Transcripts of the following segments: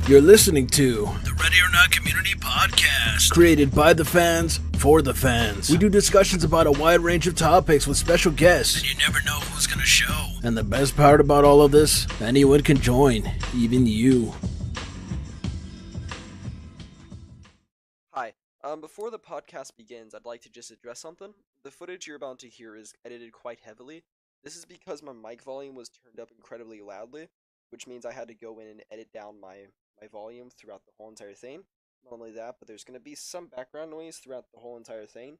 You're listening to the Ready or Not Community Podcast, created by the fans, for the fans. We do discussions about a wide range of topics with special guests, and you never know who's going to show. And the best part about all of this, anyone can join, even you. Hi. Before the podcast begins, I'd like to just address something. The footage you're about to hear is edited quite heavily. This is because my mic volume was turned up incredibly loudly, which means I had to go in and edit down my volume throughout the whole entire thing. Not only that, but there's going to be some background noise throughout the whole entire thing.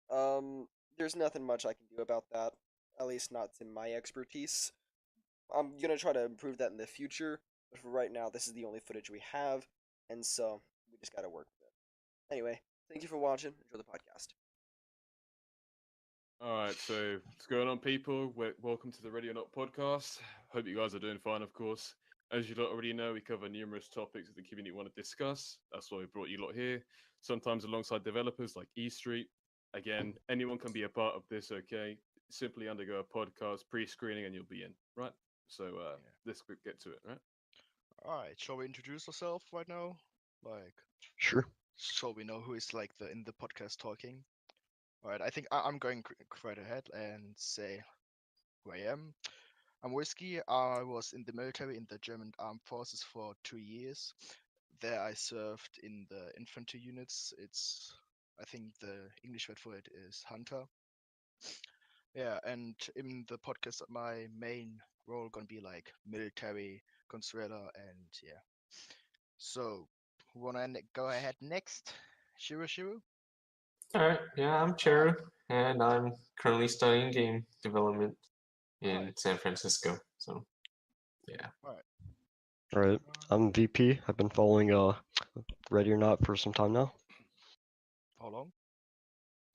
There's nothing much I can do about that, at least not in my expertise. I'm going to try to improve that in the future, but for right now, this is the only footage we have, and so we just got to work with it. Anyway, thank you for watching. Enjoy the podcast. Alright, so what's going on, people? Welcome to the Ready or Not podcast. Hope you guys are doing fine, of course. As you lot already know, we cover numerous topics that the community want to discuss. That's why we brought you lot here. Sometimes alongside developers like E Street. Again, anyone can be a part of this, okay? Simply undergo a podcast, pre-screening, and you'll be in, right? So let's get to it, right? Alright, shall we introduce ourselves right now? Sure. So we know who is in the podcast talking. Alright, I think I'm going right ahead and say who I am. I'm Whiskey. I was in the military in the German Armed Forces for 2 years. There I served in the infantry units. I think the English word for it is hunter. Yeah, and in the podcast, my main role gonna be like military, consuela, and yeah. So, who wanna go ahead next? Shiru? Alright, yeah, I'm Cheru, and I'm currently studying game development in San Francisco. So, yeah. Alright, I'm VP. I've been following Ready or Not for some time now. How long?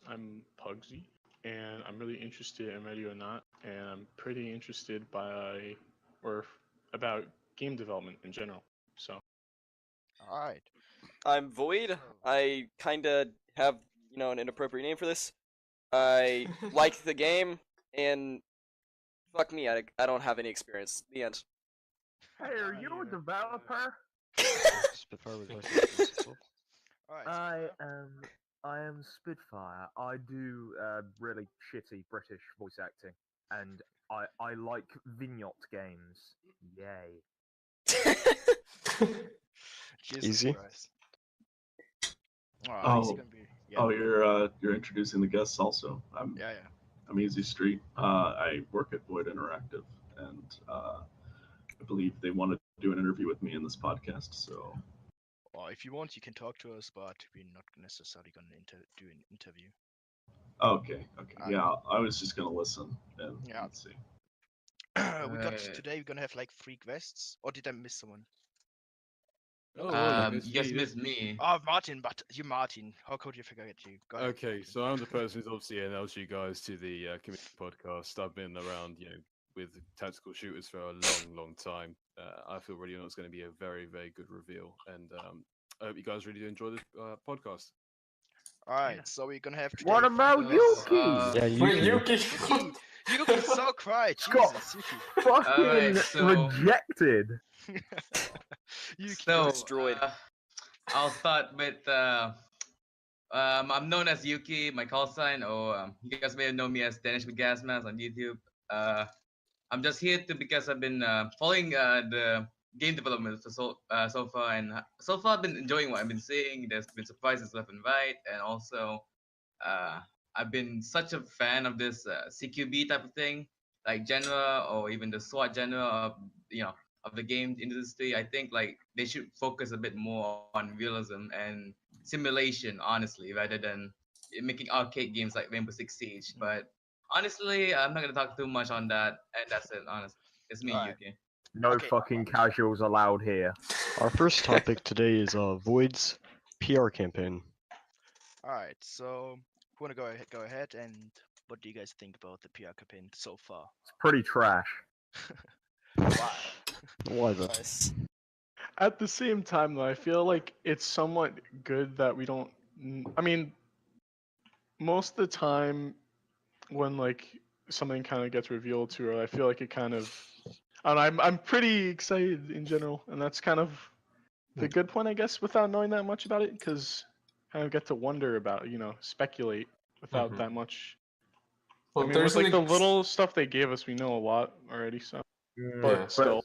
I'm Pugsy, and I'm really interested in Ready or Not, and I'm pretty interested about game development in general. So. Alright. I'm Void. I kinda have, an inappropriate name for this. I like the game, and fuck me, I don't have any experience. The end. Hey, are you a developer? Spitfire was nice. Alright. I am Spitfire. I do really shitty British voice acting, and I like vignette games. Yay. Jesus Easy. Christ. Alright, he's gonna be, yeah. Oh, you're introducing the guests also. I'm Easy Street. I work at Void Interactive, and I believe they want to do an interview with me in this podcast. So, Well, if you want, you can talk to us, but we're not necessarily gonna do an interview. okay. Yeah, I was just gonna listen and let's see. Today we're gonna have like 3 quests, or did I miss someone? Oh, you guys missed me. Oh, Martin, but you, Martin. How could you forget you? Go ahead. Okay, so I'm the person who's obviously announced you guys to the community podcast. I've been around, with tactical shooters for a long, long time. I feel Ready or Not is going to be a very, very good reveal, and I hope you guys really do enjoy this podcast. Alright, so we're gonna have to. What about Yuki? Yeah, Yuki. Yuki's so quiet. Got Jesus, Yuki. fucking Alright, rejected. Yuki. So, Destroyed. I'll start with I'm known as Yuki, my call sign, or you guys may know me as Danish with Gasmas on YouTube. I'm just here because I've been following the game development so far, and so far I've been enjoying what I've been seeing. There's been surprises left and right, and also I've been such a fan of this CQB type of thing, like genre, or even the SWAT genre of of the game industry. I think like they should focus a bit more on realism and simulation, honestly, rather than making arcade games like Rainbow Six Siege. But honestly, I'm not gonna talk too much on that, and that's it. Honestly, it's me, Alright. Yuki. No fucking casuals allowed here. Our first topic today is Void's PR campaign. Alright, so who wanna go ahead, and what do you guys think about the PR campaign so far? It's pretty trash. Wow. Why though? Nice. At the same time, though, I feel like it's somewhat good that we don't. I mean, most of the time, when like something kind of gets revealed to her, I feel like it kind of. And I'm pretty excited in general, and that's kind of the good point, I guess, without knowing that much about it, because kind of get to wonder about, speculate without that much. Well, I mean, there's with like the an little stuff they gave us, we know a lot already. So, Yeah, but still,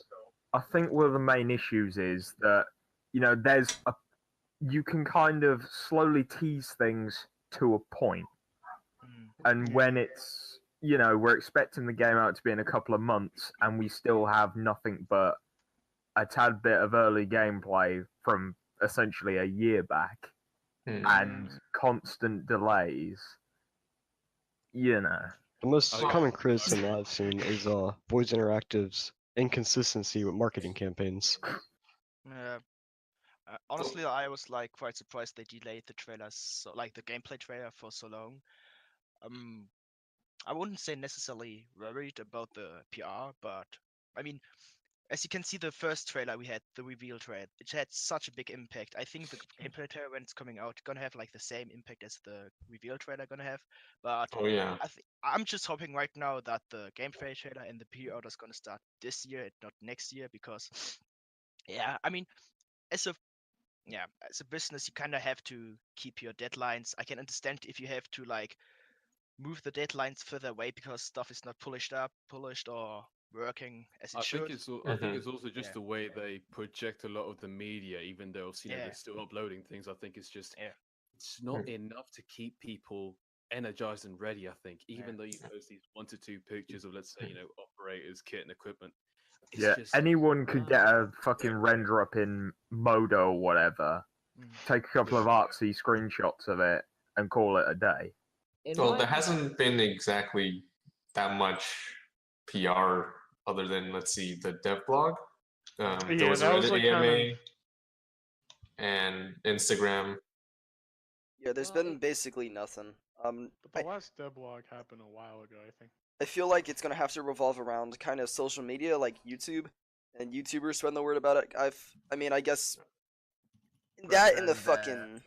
I think one of the main issues is that you can kind of slowly tease things to a point, and when it's we're expecting the game out to be in a couple of months, and we still have nothing but a tad bit of early gameplay from essentially a year back, and constant delays. The most common criticism I've seen is Void Interactive's inconsistency with marketing campaigns. Honestly, I was like quite surprised they delayed the trailers, so like the gameplay trailer for so long. I wouldn't say necessarily worried about the PR, but I mean, as you can see, the first trailer we had, the reveal trailer, it had such a big impact. I think the gameplay trailer, when it's coming out, gonna have like the same impact as the reveal trailer gonna have. But I'm just hoping right now that the gameplay trailer and the pre-order is gonna start this year and not next year, because I mean, as a business, you kind of have to keep your deadlines. I can understand if you have to like move the deadlines further away because stuff is not polished or working as it should. I think it's also just the way they project a lot of the media, even though they're still uploading things. I think it's just it's not enough to keep people energized and ready. I think even though you post these 1 to 2 pictures of, let's say, operators, kit, and equipment. Anyone could get a fucking render up in Modo or whatever, take a couple of artsy screenshots of it, and call it a day. Well, there hasn't been exactly that much PR other than, let's see, the dev blog. There was Reddit like AMA and Instagram. Yeah, there's been basically nothing. The last deblog happened a while ago, I think. I feel like it's gonna have to revolve around kind of social media, like YouTube, and YouTubers spreading the word about it. I guess that in the fucking.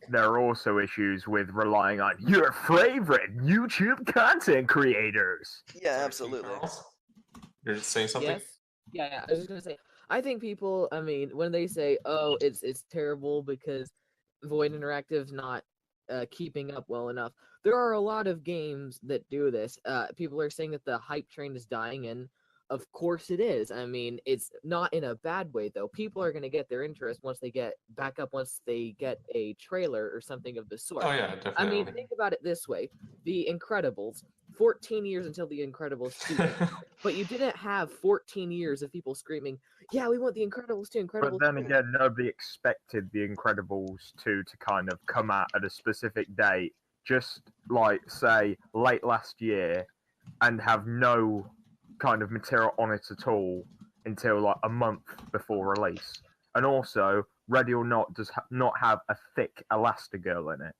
There are also issues with relying on your favorite YouTube content creators. Yeah, absolutely. You're saying something? Yes. Yeah, I was just gonna say. I think people. I mean, when they say, "Oh, it's terrible because Void Interactive's not keeping up well enough," there are a lot of games that do this. People are saying that the hype train is dying, and of course it is. I mean, it's not in a bad way, though. People are going to get their interest once they get a trailer or something of the sort. Oh, yeah, definitely. I mean, think about it this way. The Incredibles, 14 years until The Incredibles 2 came out, but you didn't have 14 years of people screaming, yeah, we want The Incredibles 2, Incredibles 2. But then again, nobody expected The Incredibles 2 to kind of come out at a specific date, just like, say, late last year, and have no kind of material on it at all until like a month before release. And also, Ready or Not does not have a thick Elastigirl in it.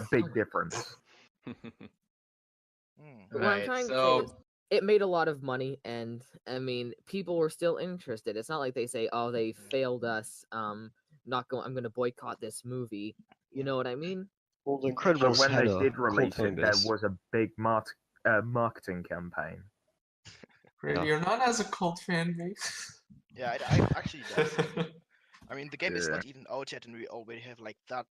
Big difference. What I'm trying to say is, it made a lot of money, and I mean, people were still interested. It's not like they say, "Oh, they failed us. I'm going to boycott this movie." You know what I mean? Well, The Incredibles when had they a did release cult it, fan there base. was a big marketing campaign. You're not as a cult fan base. Yeah, I actually does. I mean, the game is not even out yet, and we already have like that.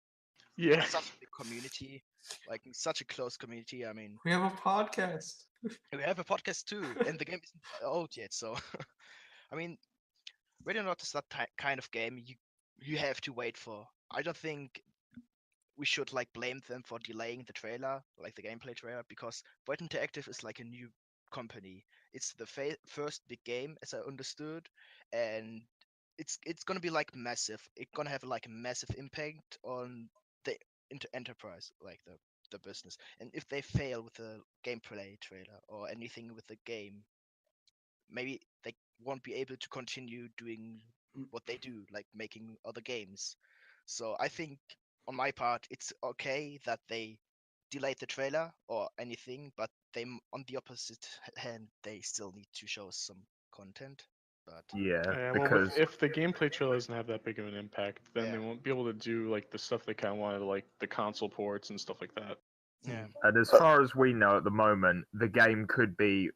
Yeah. Such a big community, like such a close community. I mean, we have a podcast. We have a podcast too, and the game isn't out yet. So, I mean, Ready or Not is that kind of game you have to wait for. I don't think we should like blame them for delaying the trailer, like the gameplay trailer, because Void Interactive is like a new company. It's the first big game, as I understood, and it's gonna be like massive. It's gonna have like a massive impact on the enterprise, like the business. And if they fail with the gameplay trailer or anything with the game, maybe they won't be able to continue doing what they do, like making other games. So I think, on my part, it's okay that they delayed the trailer or anything, but they, on the opposite hand, they still need to show some content. But well, if the gameplay trailer doesn't have that big of an impact, then they won't be able to do like the stuff they kind of wanted, like the console ports and stuff like that. Yeah. And as far as we know at the moment, the game could be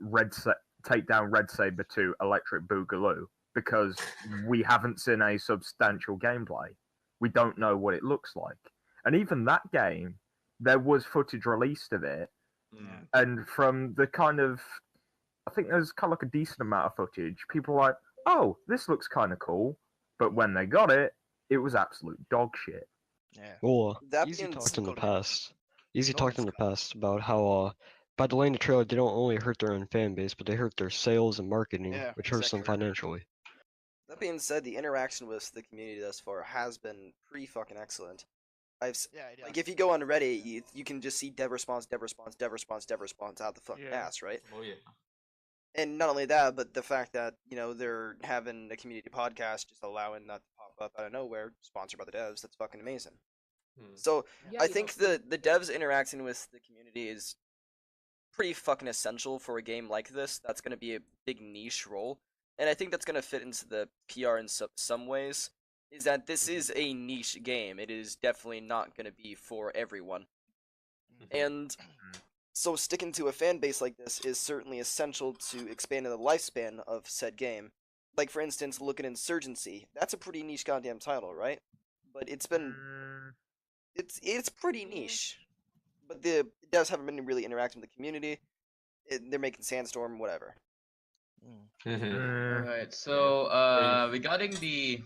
Take Down Red Saber 2 Electric Boogaloo, because we haven't seen a substantial gameplay. We don't know what it looks like. And even that game, there was footage released of it, and from the kind of, I think there's kind of like a decent amount of footage, people were like, oh, this looks kind of cool. But when they got it, it was absolute dog shit. Yeah. Well, That Easy being talked in the said- past. Easy No, talked it's in the past about how by delaying the trailer, they don't only hurt their own fan base, but they hurt their sales and marketing, Yeah, which hurts them exactly. financially. That being said, the interaction with the community thus far has been pretty fucking excellent. Like if you go on Reddit, you can just see dev response out the fucking ass, right? Oh yeah. And not only that, but the fact that they're having a community podcast, just allowing that to pop up out of nowhere, sponsored by the devs. That's fucking amazing. So Yeah, I you think know- the devs interacting with the community is pretty fucking essential for a game like this. That's going to be a big niche role, and I think that's going to fit into the PR in some ways. Is that this is a niche game. It is definitely not going to be for everyone, and so sticking to a fan base like this is certainly essential to expanding the lifespan of said game. Like for instance, look at Insurgency. That's a pretty niche goddamn title, right? But it's been it's pretty niche. But the devs haven't been really interacting with the community. They're making Sandstorm, whatever. Alright, so regarding the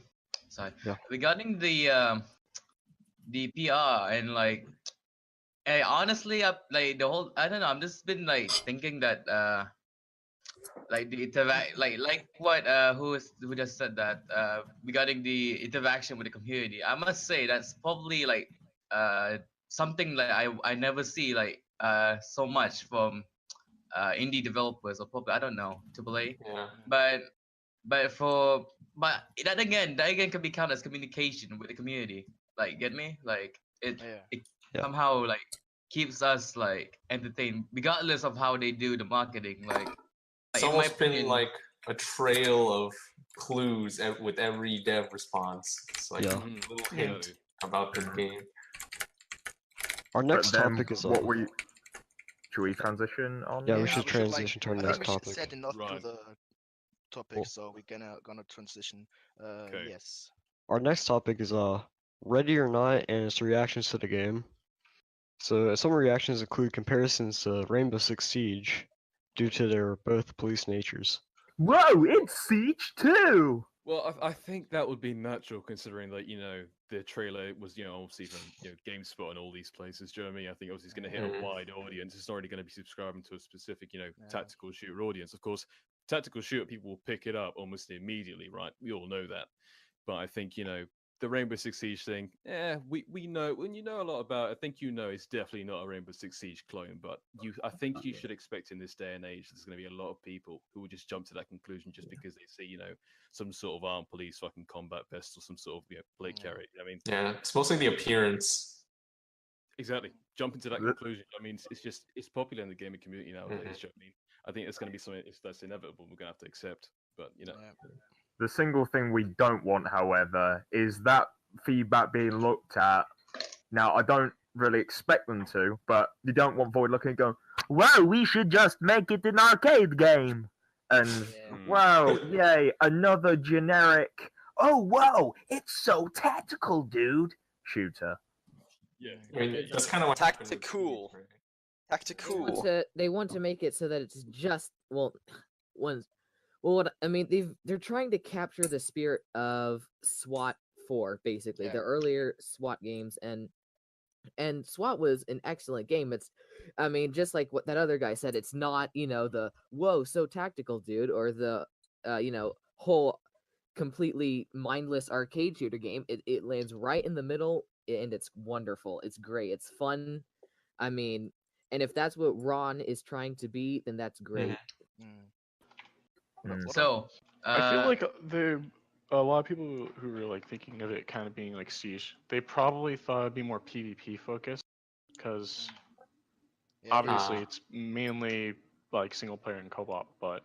PR and like, hey, honestly, like the whole, I don't know, I'm just been like thinking that like the like what who just said that regarding the interaction with the community. I must say that's probably like something like I never see like so much from indie developers, or probably, I don't know, AAA. Yeah. But that again can be counted as communication with the community. Like, get me? Like it somehow like keeps us like entertained, regardless of how they do the marketing. Like It's in my almost been opinion, like a trail of clues with every dev response. It's like Yeah. a little hint about the game. Our next But then, topic is what we should we transition on? Yeah, we Yeah, should transition to our I next think we should topic. set enough to Right. the topic, Cool. so we're gonna transition. Yes. Our next topic is Ready or Not and its reactions to the game. So some reactions include comparisons to Rainbow Six Siege due to their both police natures. Whoa, it's Siege 2! Well, I think that would be natural considering that, the trailer was, obviously from, GameSpot and all these places. Do you know what I mean? I think obviously it's going to hit a wide audience. It's not already going to be subscribing to a specific, tactical shooter audience. Of course, tactical shooter people will pick it up almost immediately, right? We all know that. But I think, the Rainbow Six Siege thing, we know, when you know a lot about it, I think it's definitely not a Rainbow Six Siege clone, but I think you should expect in this day and age there's going to be a lot of people who will just jump to that conclusion just because they see, some sort of armed police fucking combat vest or some sort of plate carry. I mean, Yeah, it's mostly the appearance. exactly. Jump into that conclusion. I mean, it's popular in the gaming community nowadays. Do you know what I mean? I think it's going to be something that's inevitable. We're going to have to accept, but The single thing we don't want, however, is that feedback being looked at. Now, I don't really expect them to, but you don't want Void looking and going, well, we should just make it an arcade game. And, wow, yay, another generic, oh, whoa, it's so tactical, dude, shooter. Yeah. I mean, that's kind of what happened with Tactical. Siege, right? Tactical. They want to make it so that it's just what I mean, they're trying to capture the spirit of SWAT 4, basically, the earlier SWAT games, and SWAT was an excellent game. I mean, just like what that other guy said, it's not, the whoa, so tactical, dude, or the whole completely mindless arcade shooter game. It lands right in the middle, and it's wonderful. It's great. It's fun. I mean, and if that's what Ron is trying to be, then that's great. So I feel like a lot of people who were like thinking of it kind of being like Siege, they probably thought it'd be more PvP focused, because obviously it's mainly like single player and co-op, but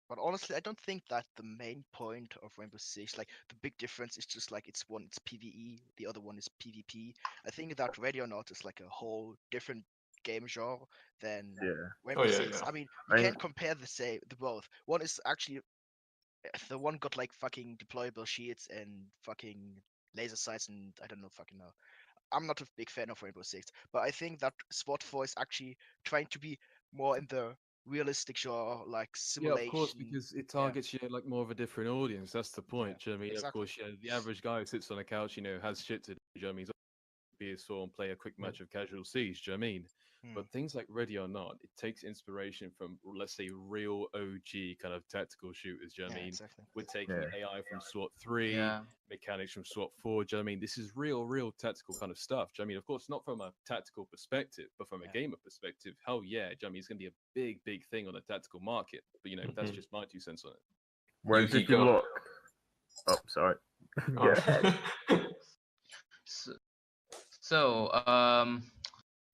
But honestly, I don't think that the main point of Rainbow Six, like the big difference is just like it's PvE, the other one is PvP. I think that Ready or Not is like a whole different game genre than Rainbow Six. I mean, you can't compare the both. One is actually The one got like fucking deployable shields and fucking laser sights and I don't know fucking know. I'm not a big fan of Rainbow Six, but I think that SWAT 4 is actually trying to be more in the realistic genre, like Yeah, of course, simulation. because it targets like more of a different audience. That's the point. Do you know what I mean? Of exactly. course, the average guy who sits on a couch, has shit to do. Do you know what I mean? He's be a saw and play a quick match of Casual Siege. Do you know what I mean? But things like Ready or Not, it takes inspiration from, let's say, real OG kind of tactical shooters. Do you know what I mean? Exactly. We're taking AI from SWAT 3, Yeah. mechanics from SWAT 4. Do you know what I mean? This is real tactical kind of stuff. Do you know what I mean? Of course, not from a tactical perspective, but from a gamer perspective, hell yeah. Do you know what I mean? It's going to be a big thing on the tactical market. But, that's just my 2 cents on it. Whereas if you look... Oh, sorry. Go ahead. So,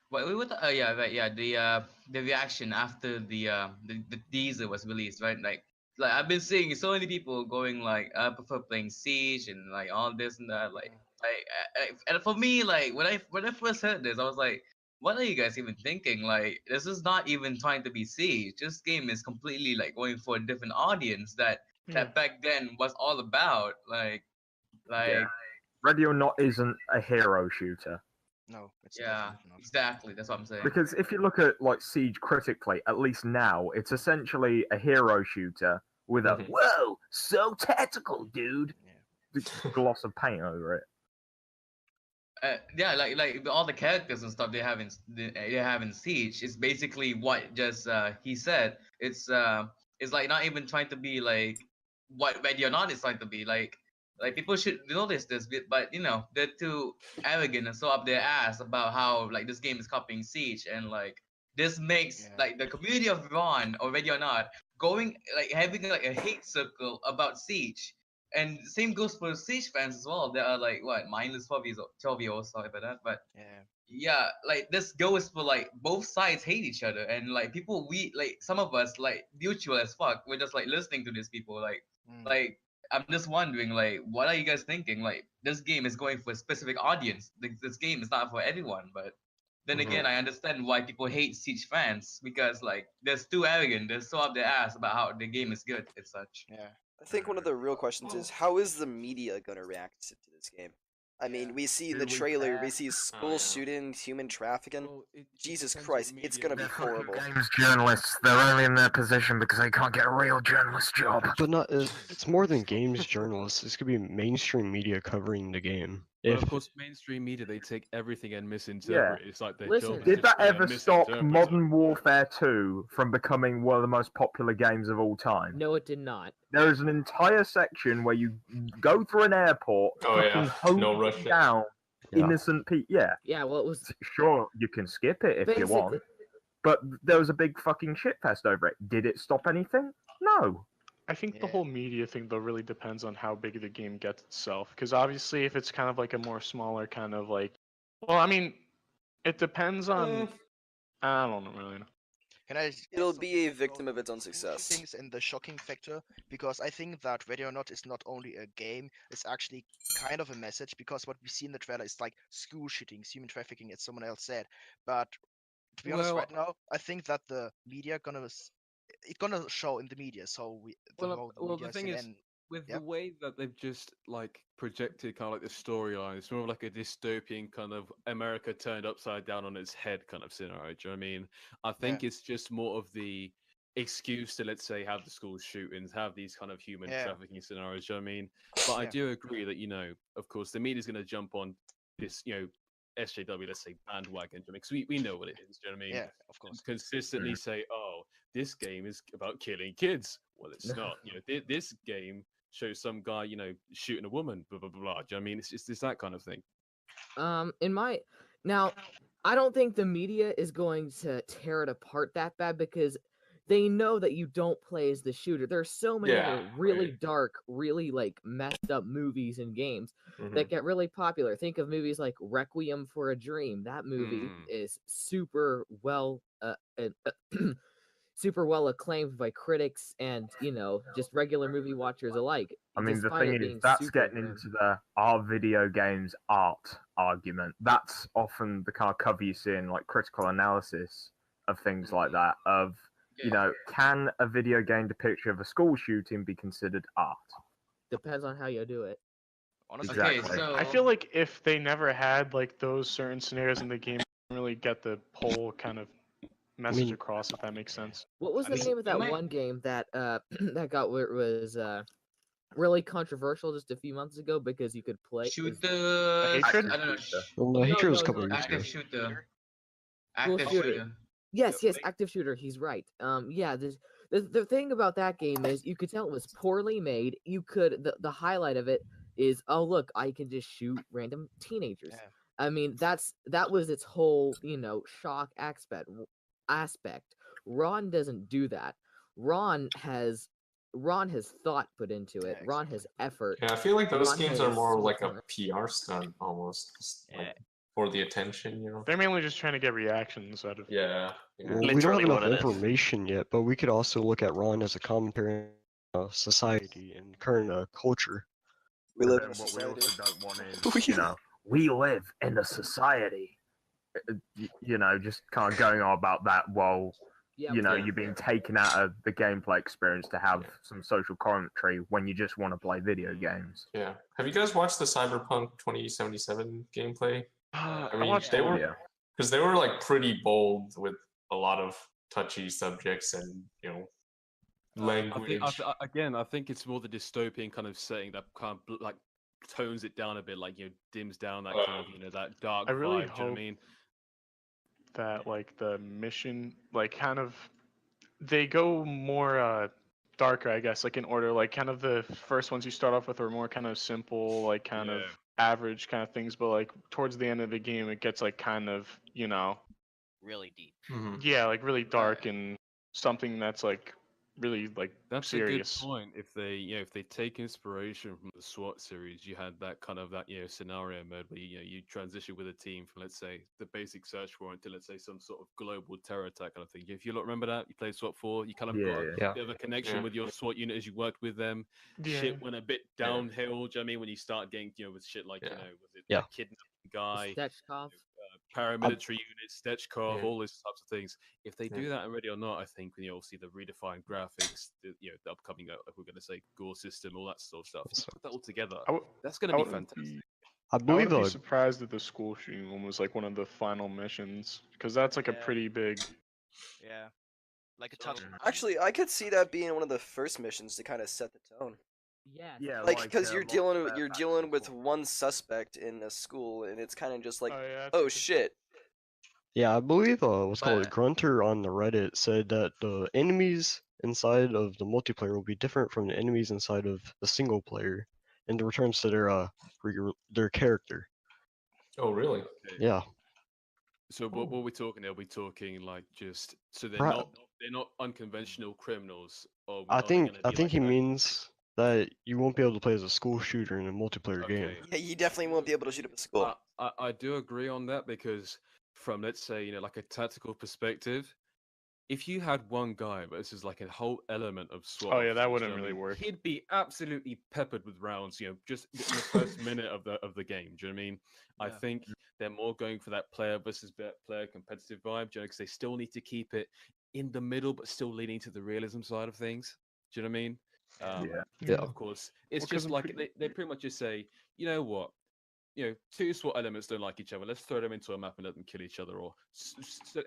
what we would, the reaction after the teaser was released, right? Like I've been seeing so many people going like, I prefer playing Siege and like all this and that. And for me, like when I first heard this, I was like, what are you guys even thinking? Like, this is not even trying to be Siege. This game is completely like going for a different audience that back then was all about. Ready or Not isn't a hero shooter. No, it's not. Exactly. That's what I'm saying. Because if you look at like Siege critically, at least now, it's essentially a hero shooter with a whoa, so tactical, dude. Gloss of paint over it. Like all the characters and stuff they have in Siege is basically what just he said. It's like not even trying to be like what Ready or Not is trying to be like. Like people should notice this, but they're too arrogant and so up their ass about how like this game is copying Siege, and like this makes like the community of Ron or Ready or Not going like having like a hate circle about Siege, and same goes for Siege fans as well. They are like what mindless 12-year-olds, sorry about that, but yeah, like this goes for like both sides hate each other, and like people some of us like mutual as fuck. We're just like listening to these people like. I'm just wondering, like, what are you guys thinking? Like, this game is going for a specific audience. This game is not for everyone. But then again, I understand why people hate Siege fans because, like, they're too arrogant. They're so up their ass about how the game is good and such. Yeah. I think one of the real questions is, how is the media going to react to this game? I mean, we see the trailer, we see school shootings, human trafficking. Jesus Christ, it's gonna be horrible. Games journalists, they're only in their position because they can't get a real journalist job. But it's more than games journalists. This could be mainstream media covering the game. Well, of course, mainstream media, they take everything and misinterpret it. It's like their job. Did that ever stop Modern Warfare 2 from becoming one of the most popular games of all time? No, it did not. There is an entire section where you go through an airport, hone down innocent people. Yeah, well, it was... Sure, you can skip it if you want. But there was a big fucking shitfest over it. Did it stop anything? No. I think the whole media thing, though, really depends on how big the game gets itself. Because obviously, if it's kind of like a more smaller kind of like... Well, I mean, it depends on... I don't really know. It'll be a victim of its own success. Things in the shocking factor, because I think that Ready or Not is not only a game, it's actually kind of a message, because what we see in the trailer is like school shootings, human trafficking, as someone else said. But to be honest, right now, I think that the media it's gonna show in the media. So the thing is, with the way that they've just like projected kind of like the storyline, it's more of like a dystopian kind of America turned upside down on its head kind of scenario. Do you know what I mean? I think it's just more of the excuse to, let's say, have the school shootings, have these kind of human trafficking scenarios. Do you know what I mean? But I do agree that, of course, the media's going to jump on this, SJW, let's say, bandwagon, because we know what it is. Do you know what I mean? Yeah, of course. Consistently say, oh, this game is about killing kids. Well, it's not. This game shows some guy, shooting a woman, blah, blah, blah, blah. Do you know what I mean? It's that kind of thing. Now, I don't think the media is going to tear it apart that bad because they know that you don't play as the shooter. There are so many really dark, really like messed up movies and games that get really popular. Think of movies like Requiem for a Dream. That movie is super well super well acclaimed by critics and just regular movie watchers alike. I mean, the thing is, that's getting into the are video games art argument. That's often the kind of cover you see in like critical analysis of things like that, of you know, can a video game depiction of a school shooting be considered art? Depends on how you do it. Honestly, Exactly. I feel like if they never had like those certain scenarios in the game, you don't really get the whole kind of message across, if that makes sense. What was the name of that one game that that got where it was really controversial just a few months ago because you could play Shooter. Hatred? I don't know. Well, the Hatred was a couple no, years ago. Active shooter. School Active shooter. shooter. Yes, active shooter. He's right. Yeah. The thing about that game is you could tell it was poorly made. You could the highlight of it is, oh look, I can just shoot random teenagers. Yeah. I mean, that was its whole shock aspect. Ron doesn't do that. Ron has thought put into it. Yeah, Ron has effort. Yeah, I feel like those Ron games are has more like a smart. PR stunt almost, just, like, for the attention, you know. They're mainly just trying to get reactions out of. Yeah. Well, we don't have enough information yet, but we could also look at Ron as a commentary on society and current culture. We live in a What we society. also don't want is, you know, we live in a society. You know, just kind of going on about that while, Yeah, you know, yeah. you're being taken out of the gameplay experience to have some social commentary when you just want to play video games. Yeah. Have you guys watched the Cyberpunk 2077 gameplay? I mean, watched they it. were Yeah. because they were like pretty bold with a lot of touchy subjects and language. I think it's more the dystopian kind of setting that kind of like tones it down a bit, like dims down that kind of that dark I really vibe. Do you know what hope I mean? that like the mission like kind of they go more darker, I guess, like in order, like kind of the first ones you start off with are more kind of simple, like kind of average kind of things, but like towards the end of the game it gets like kind of really deep. yeah, like really dark and something that's like really like That's serious. a good point. If they if they take inspiration from the SWAT series, you had that kind of scenario mode where you transition with a team from, let's say, the basic search warrant to, let's say, some sort of global terror attack kind of thing. If you remember that, you played SWAT 4, you kind of got a bit of a connection with your SWAT unit as you worked with them. Shit went a bit downhill. Do you know what I mean? When you start getting with shit like was it that kidnapping guy, Stechkov. paramilitary units, Stechkov, all those types of things. If they do that already or not, I think you'll see the redefined graphics, the upcoming, we're going to say, gore system, all that sort of stuff. Put that all together. That's going to be fantastic. I believe I would be surprised if the school shooting one was like one of the final missions, because that's like a pretty big. Yeah, like a touch. Actually, I could see that being one of the first missions to kind of set the tone. Yeah. Like, because you're dealing with one suspect in a school, and it's kind of just like, oh shit. Yeah, I believe what's called Grunter on the Reddit said that the enemies inside of the multiplayer will be different from the enemies inside of the single player, and it returns to their character. Oh, really? Yeah. So what we're talking? Are we talking like just so they're not unconventional criminals? Or I think he means that you won't be able to play as a school shooter in a multiplayer game. Yeah, you definitely won't be able to shoot up a school. I do agree on that, because from, let's say, like a tactical perspective, if you had one guy, but this is like a whole element of SWAT. Oh yeah, that wouldn't really work. He'd be absolutely peppered with rounds, just in the first minute of the game. Do you know what I mean? I think they're more going for that player versus player competitive vibe, because they still need to keep it in the middle, but still leaning to the realism side of things. Do you know what I mean? Of course, it's just like they pretty much just say, you know what, two SWAT elements don't like each other. Let's throw them into a map and let them kill each other, or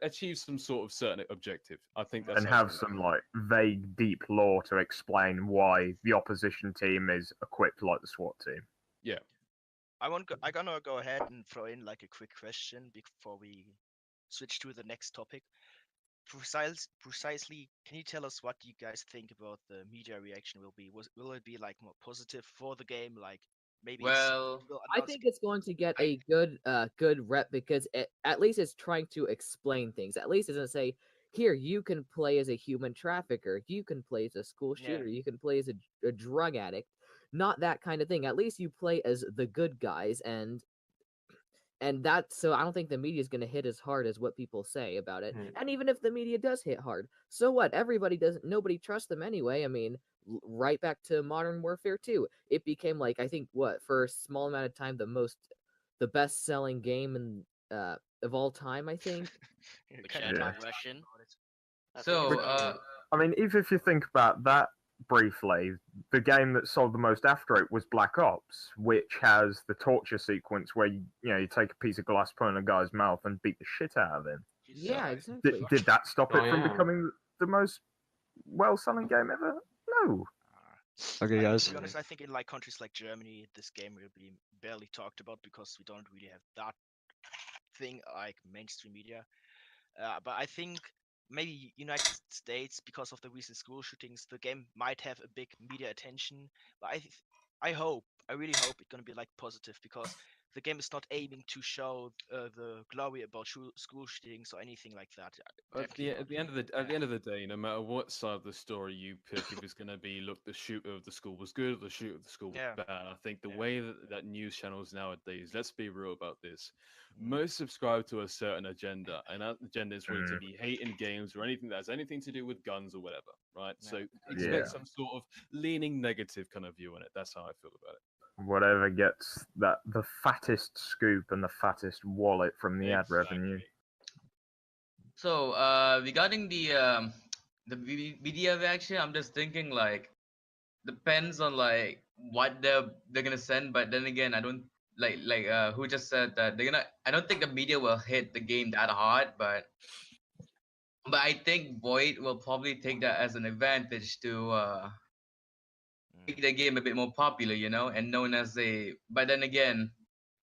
achieve some sort of certain objective. I think that's and have some like vague, deep lore to explain why the opposition team is equipped like the SWAT team. Yeah. I'm gonna go ahead and throw in like a quick question before we switch to the next topic. Precisely, can you tell us what you guys think about the media reaction will be? Will it be like more positive for the game, like maybe? Well, I think it's going to get a good rep, because at least it's trying to explain things. At least it doesn't say, here, you can play as a human trafficker, you can play as a school shooter, you can play as a drug addict. Not that kind of thing. At least you play as the good guys, and that's, so I don't think the media is going to hit as hard as what people say about it. And even if the media does hit hard, so what? Nobody trusts them anyway. I mean, right back to Modern Warfare 2. It became like, I think, for a small amount of time, the best-selling game of all time, I think. Russian. So, I mean, even if you think about that briefly, the game that sold the most after it was Black Ops, which has the torture sequence where you take a piece of glass, put it in a guy's mouth, and beat the shit out of him. Yeah, exactly. Did that stop it from yeah. becoming the most well-selling game ever? No. Okay, guys. To be honest, I think in like countries like Germany, this game will be barely talked about because we don't really have that thing like mainstream media. But I think maybe United States, because of the recent school shootings, the game might have a big media attention. But I really hope it's gonna be like positive because the game is not aiming to show the glory about school shootings or anything like that. At the end of the day, no matter what side of the story you pick, if it's going to be, look, the shooter of the school was good, or the shooter of the school was bad. I think the way that news channels nowadays, let's be real about this, most subscribe to a certain agenda, and that agenda is going to be hating games or anything that has anything to do with guns or whatever, right? So expect some sort of leaning negative kind of view on it. That's how I feel about it. Whatever gets the fattest scoop and the fattest wallet from the ad revenue. So, regarding the media reaction, I'm just thinking like depends on like what they're gonna send. But then again, I don't like who just said that they're gonna. I don't think the media will hit the game that hard, but I think Void will probably take that as an advantage to make the game a bit more popular, and known as a. But then again,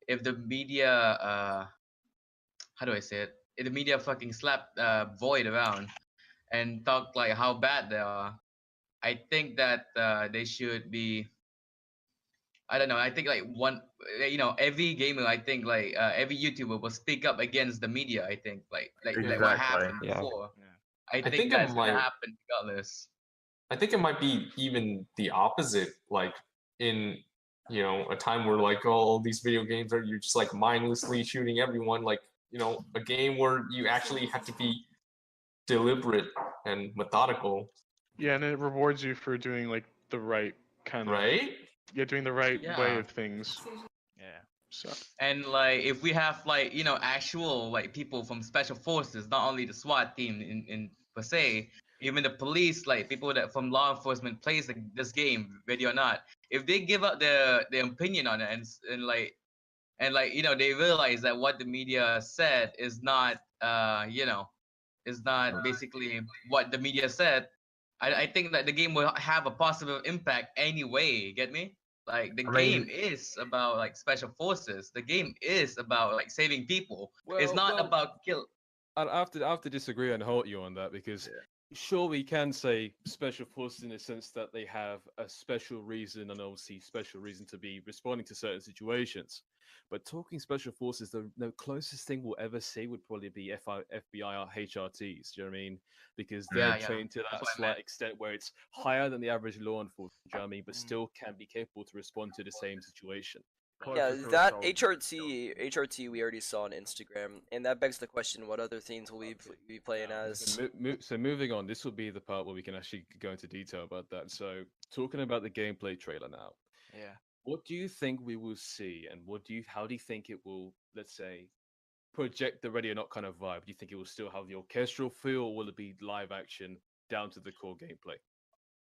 if the media, how do I say it? If the media fucking slap Void around and talk like how bad they are, I think that they should be. I don't know. I think like every gamer. I think like every YouTuber will speak up against the media. I think like what happened before. I think that's gonna happen regardless. I think it might be even the opposite. Like in a time where like all these video games are you're just like mindlessly shooting everyone. Like a game where you actually have to be deliberate and methodical. Yeah, and it rewards you for doing like the right kind of doing the right way of things. Yeah. So. And like if we have like actual like people from special forces, not only the SWAT team in per se, even the police, like people that from law enforcement plays this game, ready or not, if they give up their opinion on it and they realize that what the media said is not is not basically what the media said, I think that the game will have a positive impact anyway. Get me? Like the game is about like special forces. The game is about like saving people. It's not about kill. I have to disagree and halt you on that because sure we can say special forces in the sense that they have a special reason and obviously special reason to be responding to certain situations. But talking special forces, the closest thing we'll ever see would probably be FBI or HRTs. Do you know what I mean? Because they're trained to that slight extent where it's higher than the average law enforcement, do you know what I mean? But still can be capable to respond to the same situation. Yeah, that HRT we already saw on Instagram, and that begs the question: what other things will we be playing as? So moving on, this will be the part where we can actually go into detail about that. So talking about the gameplay trailer now. Yeah. What do you think we will see, and how do you think it will, let's say, project the Ready or Not kind of vibe? Do you think it will still have the orchestral feel, or will it be live action down to the core gameplay?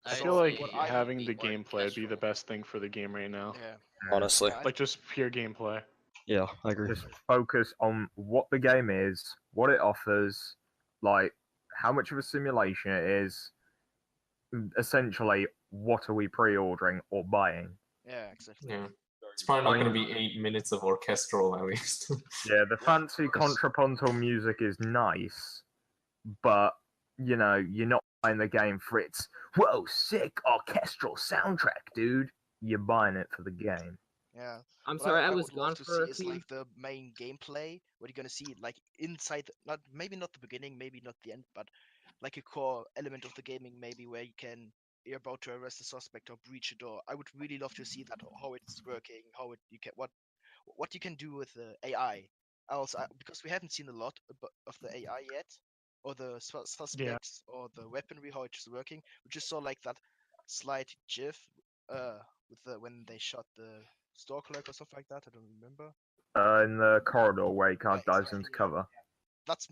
I feel like having the gameplay would be the best thing for the game right now. Yeah. Honestly. Like just pure gameplay. Yeah, I agree. Just focus on what the game is, what it offers, like how much of a simulation it is. Essentially, what are we pre-ordering or buying? Yeah, exactly. Yeah. It's probably not going to be 8 minutes of orchestral at least. Yeah, the fancy contrapuntal music is nice, but you're not buying the game for its sick orchestral soundtrack, dude. You're buying it for the game. Yeah. I'm What sorry, I would was love gone to for see a is few. like the main gameplay. What you're gonna see like inside, maybe not the beginning, maybe not the end, but like a core element of the gaming, maybe where you're about to arrest a suspect or breach a door. I would really love to see that, how it's working, what you can do with the AI. Also, because we haven't seen a lot of the AI yet, or the suspects, or the weaponry, how it's working. We just saw like that slight GIF with when they shot the store clerk or something like that. I don't remember. In the corridor where he kind of dives into cover. That's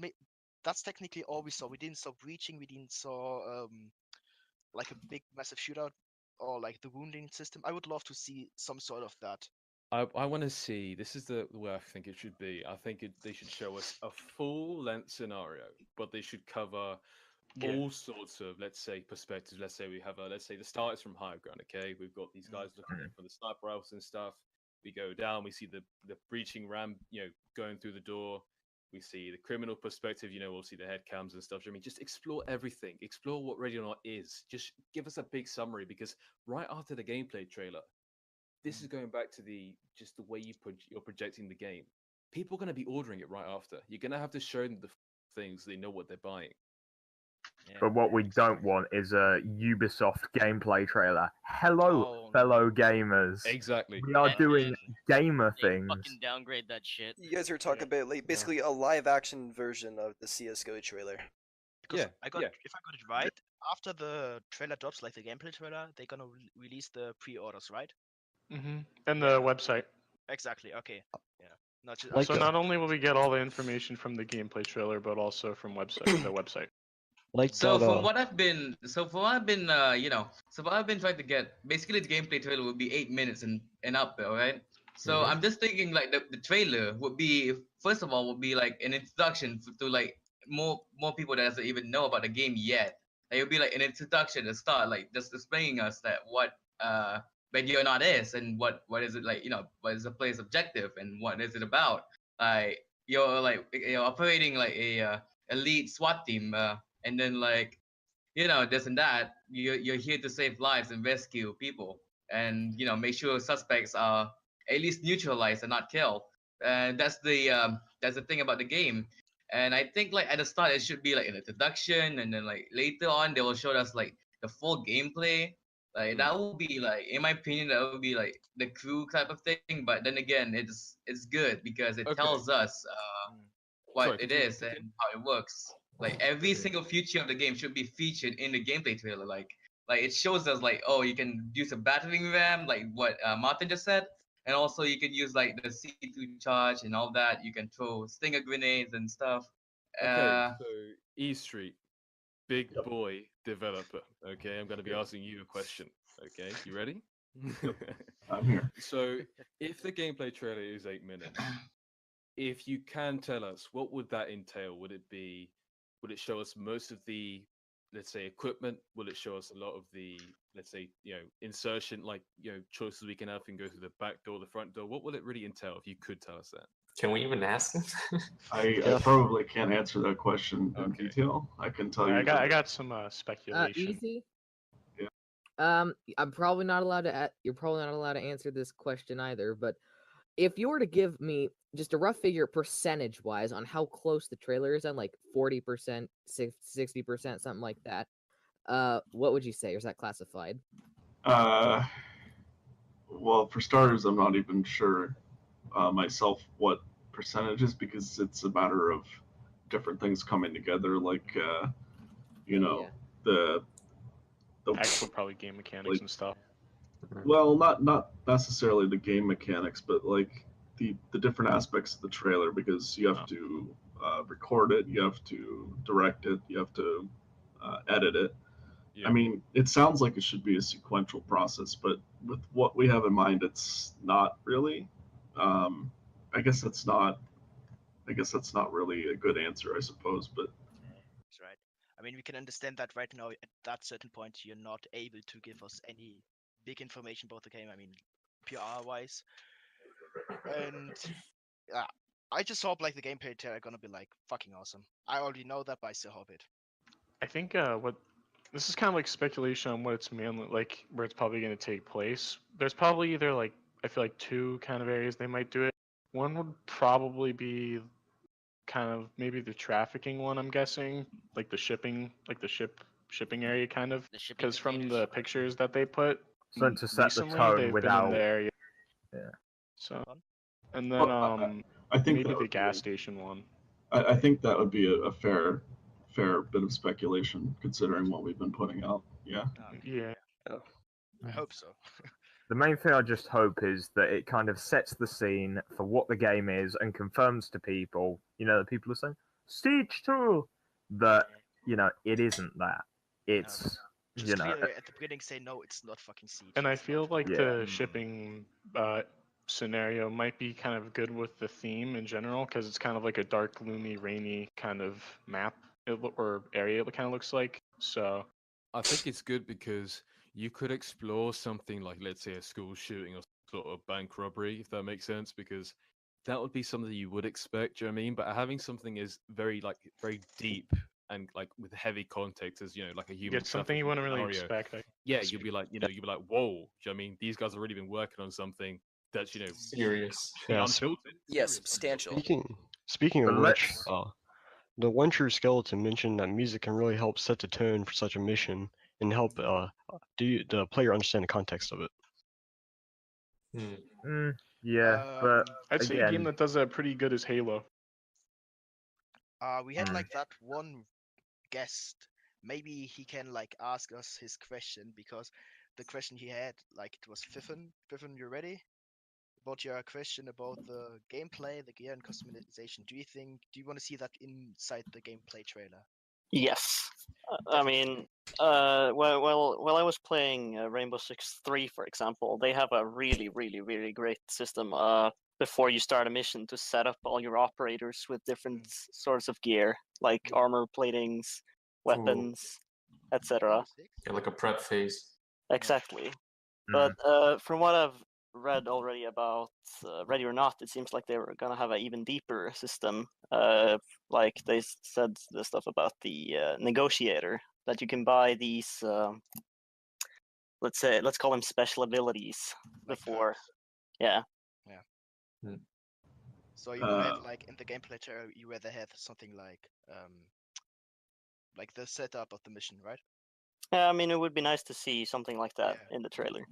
that's technically all we saw. We didn't saw breaching. We didn't saw like a big massive shootout or like the wounding system. I would love to see some sort of that. I want to see. This is the way I think it should be. I think they should show us a full length scenario, but they should cover all sorts of, let's say, perspectives. Let's say we have let's say the start is from high ground. Okay, we've got these guys looking in from the sniper rifles and stuff. We go down. We see the breaching ram, going through the door. We see the criminal perspective. We'll see the head cams and stuff. I mean, just explore everything. Explore what Radionaut is. Just give us a big summary, because right after the gameplay trailer, this is going back to the way you're projecting the game. People are going to be ordering it right after. You're going to have to show them the things, they know what they're buying. But what we don't want is a Ubisoft gameplay trailer. Hello, fellow gamers. Exactly. We are doing gamer things. Fucking downgrade that shit. You guys are talking about like basically a live action version of the CS:GO trailer. Because if I got it right, after the trailer drops, like the gameplay trailer, they're gonna release the pre-orders, right? And the website. Exactly. Okay. Yeah. Not just, So not only will we get all the information from the gameplay trailer, but also from the website. So from what I've been trying to get, basically the gameplay trailer would be 8 minutes and up, right? So I'm just thinking like the trailer would be, first of all, would be like an introduction to like more people that doesn't even know about the game yet. Like, it would be like an introduction to start, like just explaining us that what Radionaut is and what is it like, what is the player's objective and what is it about. Like you're operating like a elite SWAT team, and then like this and that. You're here to save lives and rescue people, and make sure suspects are at least neutralized and not killed. And that's the thing about the game. And I think like at the start it should be like an introduction, and then like later on they will show us like the full gameplay. Like that will be like, in my opinion, that would be like the crew type of thing. But then again, it's good because it tells us what it is and how it works. Like every single feature of the game should be featured in the gameplay trailer. Like it shows us like, oh, you can use a battering ram, like what Martin just said, and also you can use like the C2 charge and all that. You can throw stinger grenades and stuff. Okay, so E Street, big boy developer. Okay, I'm going to be asking you a question. Okay, you ready? I'm here. So, if the gameplay trailer is 8 minutes, if you can tell us, what would that entail? Would it show us most of the, let's say, equipment? Will it show us a lot of the, let's say, insertion, like, choices we can have and go through the back door, the front door? What will it really entail if you could tell us that? Can we even ask them? I probably can't answer that question in detail. I can tell you. I got some speculation. Easy. Yeah. I'm probably not allowed to. You're probably not allowed to answer this question either. But if you were to give me just a rough figure, percentage-wise, on how close the trailer is, on like 40%, 60%, something like that, what would you say? Or is that classified? Well, for starters, I'm not even sure myself what percentages, because it's a matter of different things coming together, like the actual probably game mechanics and stuff. Well, not necessarily the game mechanics, but like the different aspects of the trailer, because you have to record it, you have to direct it, you have to edit it. I mean, it sounds like it should be a sequential process, but with what we have in mind, it's not really. I guess that's not really a good answer, I suppose. But that's right. I mean, we can understand that right now at that certain point you're not able to give us any big information about the game. I mean, PR wise, and I just hope like the gameplay trailer gonna be like fucking awesome. I already know that, but I still hope it. I think this is kind of like speculation on what it's mainly like, where it's probably going to take place. There's probably either like, I feel like two kind of areas they might do it. One would probably be kind of maybe the trafficking one, I'm guessing, like the shipping, like the shipping area kind of, because from the pictures that they put, so to set the recently, tone they've without been in the area. Yeah. So, and then I think maybe that the would gas be- station one. I think that would be a fair bit of speculation, considering what we've been putting out. Yeah. Yeah. I hope so. The main thing I just hope is that it kind of sets the scene for what the game is and confirms to people, the people are saying, Siege 2, that it isn't that. It's Just clear at the beginning, say no, it's not fucking Siege. And I it's feel not like fucking- the shipping scenario might be kind of good with the theme in general, because it's kind of like a dark, gloomy, rainy kind of map or area. It kind of looks like. So I think it's good because you could explore something like, let's say, a school shooting or sort of bank robbery, if that makes sense, because that would be something you would expect. Do you know what I mean? But having something is very deep and like with heavy context, as like a human. it's something you wouldn't really expect. Yeah, you'll be like, whoa. Do you know what I mean? These guys have really been working on something that's serious. Yeah, unfiltered. Yeah, substantial. Speaking of But which, let's- the One True Skeleton mentioned that music can really help set the tone for such a mission and help the player understand the context of it. Yeah, but I'd say a game again, that does that pretty good is Halo. We had like that one guest. Maybe he can like ask us his question, because the question he had, like, it was Fiffin. Fiffin, you ready? About your question about the gameplay, the gear and customization. Do you want to see that inside the gameplay trailer? Yes. I mean, while I was playing Rainbow Six 3, for example, they have a really, really, really great system before you start a mission to set up all your operators with different sorts of gear, like armor platings, weapons, etc. Yeah, like a prep phase. Exactly. But from what I've read already about Ready or Not, it seems like they were gonna have an even deeper system. Like they said the stuff about the negotiator, that you can buy these. Let's call them special abilities before. Yeah. Yeah. So you want to have, like, in the gameplay trailer, you rather have something like the setup of the mission, right? Yeah, I mean, it would be nice to see something like that in the trailer.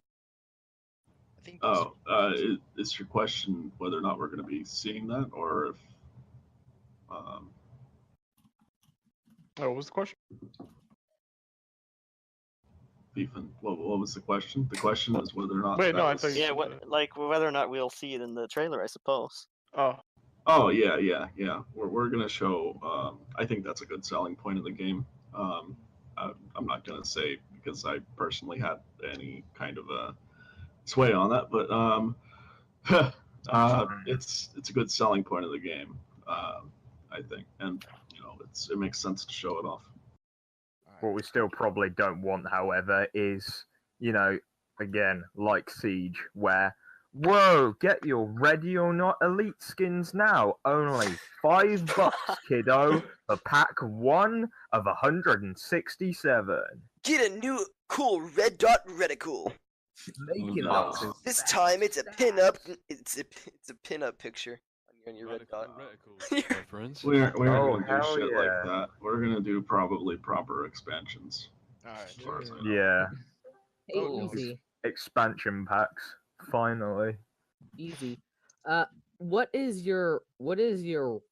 I think. Is your question whether or not we're going to be seeing that, or if? What was the question? Ethan, what was the question? The question is whether or not. Wait, no, I thought you Yeah, said like whether or not we'll see it in the trailer, I suppose. Oh yeah. We're gonna show. I think that's a good selling point of the game. I'm not gonna say because I personally had any kind of a sway on that, but it's a good selling point of the game. I think, and it makes sense to show it off. What we still probably don't want, however, is, again, like Siege, where, whoa, get your Ready or Not Elite skins now. Only $5, kiddo, for pack 1 of 167. Get a new cool red dot reticle. Making This time it's a pin-up. It's a pin-up picture on your red dot. We're Oh, gonna hell do shit yeah. like that. We're gonna do probably proper expansions. Alright. As far as I know. Yeah. Hey, easy. Expansion packs, finally. Easy. What is your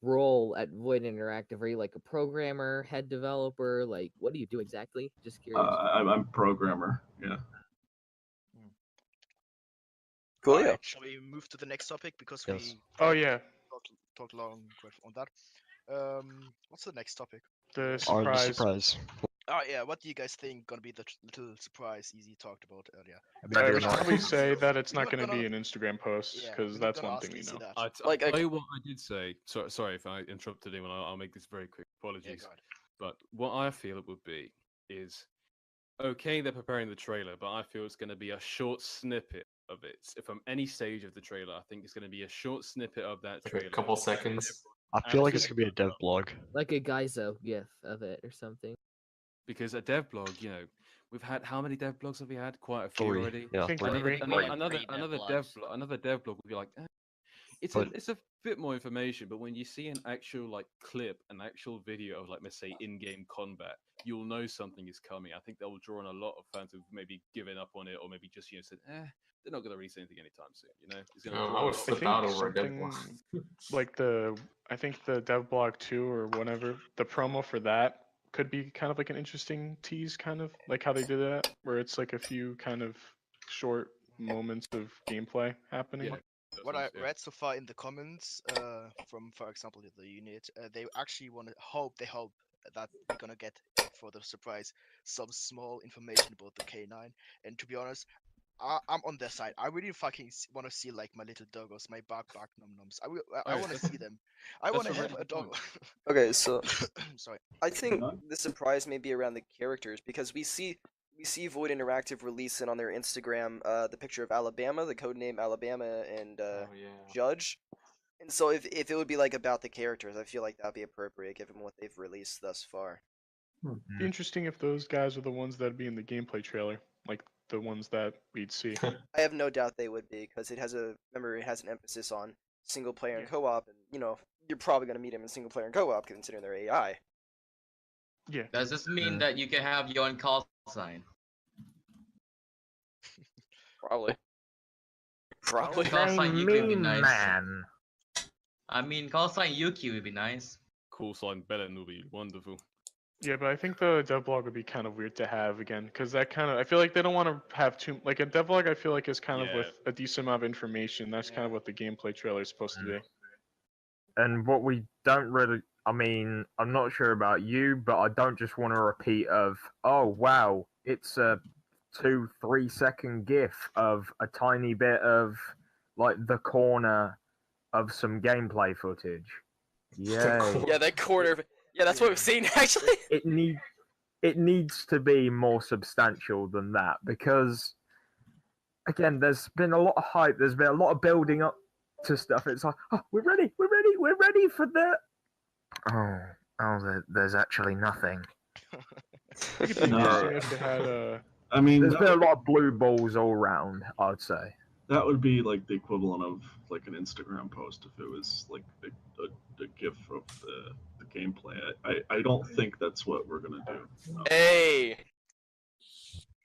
role at Void Interactive? Are you like a programmer, head developer? Like, what do you do exactly? Just curious. I'm programmer. Yeah. Cool. Alright, shall we move to the next topic, because Yes. we Oh, yeah. talked long on that. What's the next topic? The Or surprise. the surprise. Oh yeah, what do you guys think gonna be the little surprise Easy talked about earlier? I would probably say that it's not We're going to gonna- be an Instagram post, Yeah, because we're that's gonna one ask thing we Easy know. that. I'll tell you what I did say. Sorry if I interrupted anyone. I'll make this very quick. Apologies. But what I feel it would be is, okay, they're preparing the trailer, but I feel it's going to be a short snippet of it. From any stage of the trailer, I think it's going to be a short snippet of that Like trailer. a couple seconds. I feel like it's gonna be a dev blog. Like a Gaizo gif of it or something. Because a dev blog, we've had how many dev blogs have we had? Quite a few 3. already. Yeah, I think 3. three. Another dev blog would be like, it's a bit more information, but when you see an actual clip, an actual video of let's say in-game combat, you'll know something is coming. I think that will draw in a lot of fans who've maybe given up on it, or maybe just said, they're not going to release anything anytime soon. It's going to. I would flip out over a dev blog. Like I think the Dev Blog 2 or whatever, the promo for that could be kind of like an interesting tease, kind of like how they did that, where it's like a few kind of short moments of gameplay happening. what I read so far in the comments from, for example, the unit, they actually hope that we're gonna get for the surprise some small information about the K9. And to be honest, I'm on their side. I really fucking want to see like my little doggos, my bark nom noms. I want to see them. I want to have a doggo. Okay, so sorry. I think the surprise may be around the characters because we see Void Interactive releasing on their Instagram the picture of Alabama, the codename Alabama, and Judge. And so if it would be like about the characters, I feel like that'd be appropriate given what they've released thus far. Be interesting if those guys are the ones that'd be in the gameplay trailer, like the ones that we'd see. I have no doubt they would be because it has an emphasis on single player and co-op, and you're probably gonna meet them in single player and co-op considering their AI. Yeah. Does this mean that you can have your own call sign? Probably. Call sign Yuki would be nice. I mean, call sign Yuki would be nice. Call sign Belen would be wonderful. Yeah, but I think the devlog would be kind of weird to have again, because I feel like they don't want to have too, like a devlog I feel like is kind of with a decent amount of information. That's kind of what the gameplay trailer is supposed to be. And what we don't really, I mean, I'm not sure about you, but I don't just want a repeat of, oh wow, it's a 2-3 second GIF of a tiny bit of like the corner of some gameplay footage. Yay. Yeah, that corner. Yeah, that's what we've seen actually. It needs to be more substantial than that because, again, there's been a lot of hype. There's been a lot of building up to stuff. It's like, oh, we're ready for that. There's actually nothing. I mean, there's been a lot of blue balls all around, I'd say. That would be like the equivalent of like an Instagram post if it was like a GIF of the gameplay. I don't think that's what we're gonna do. Hey,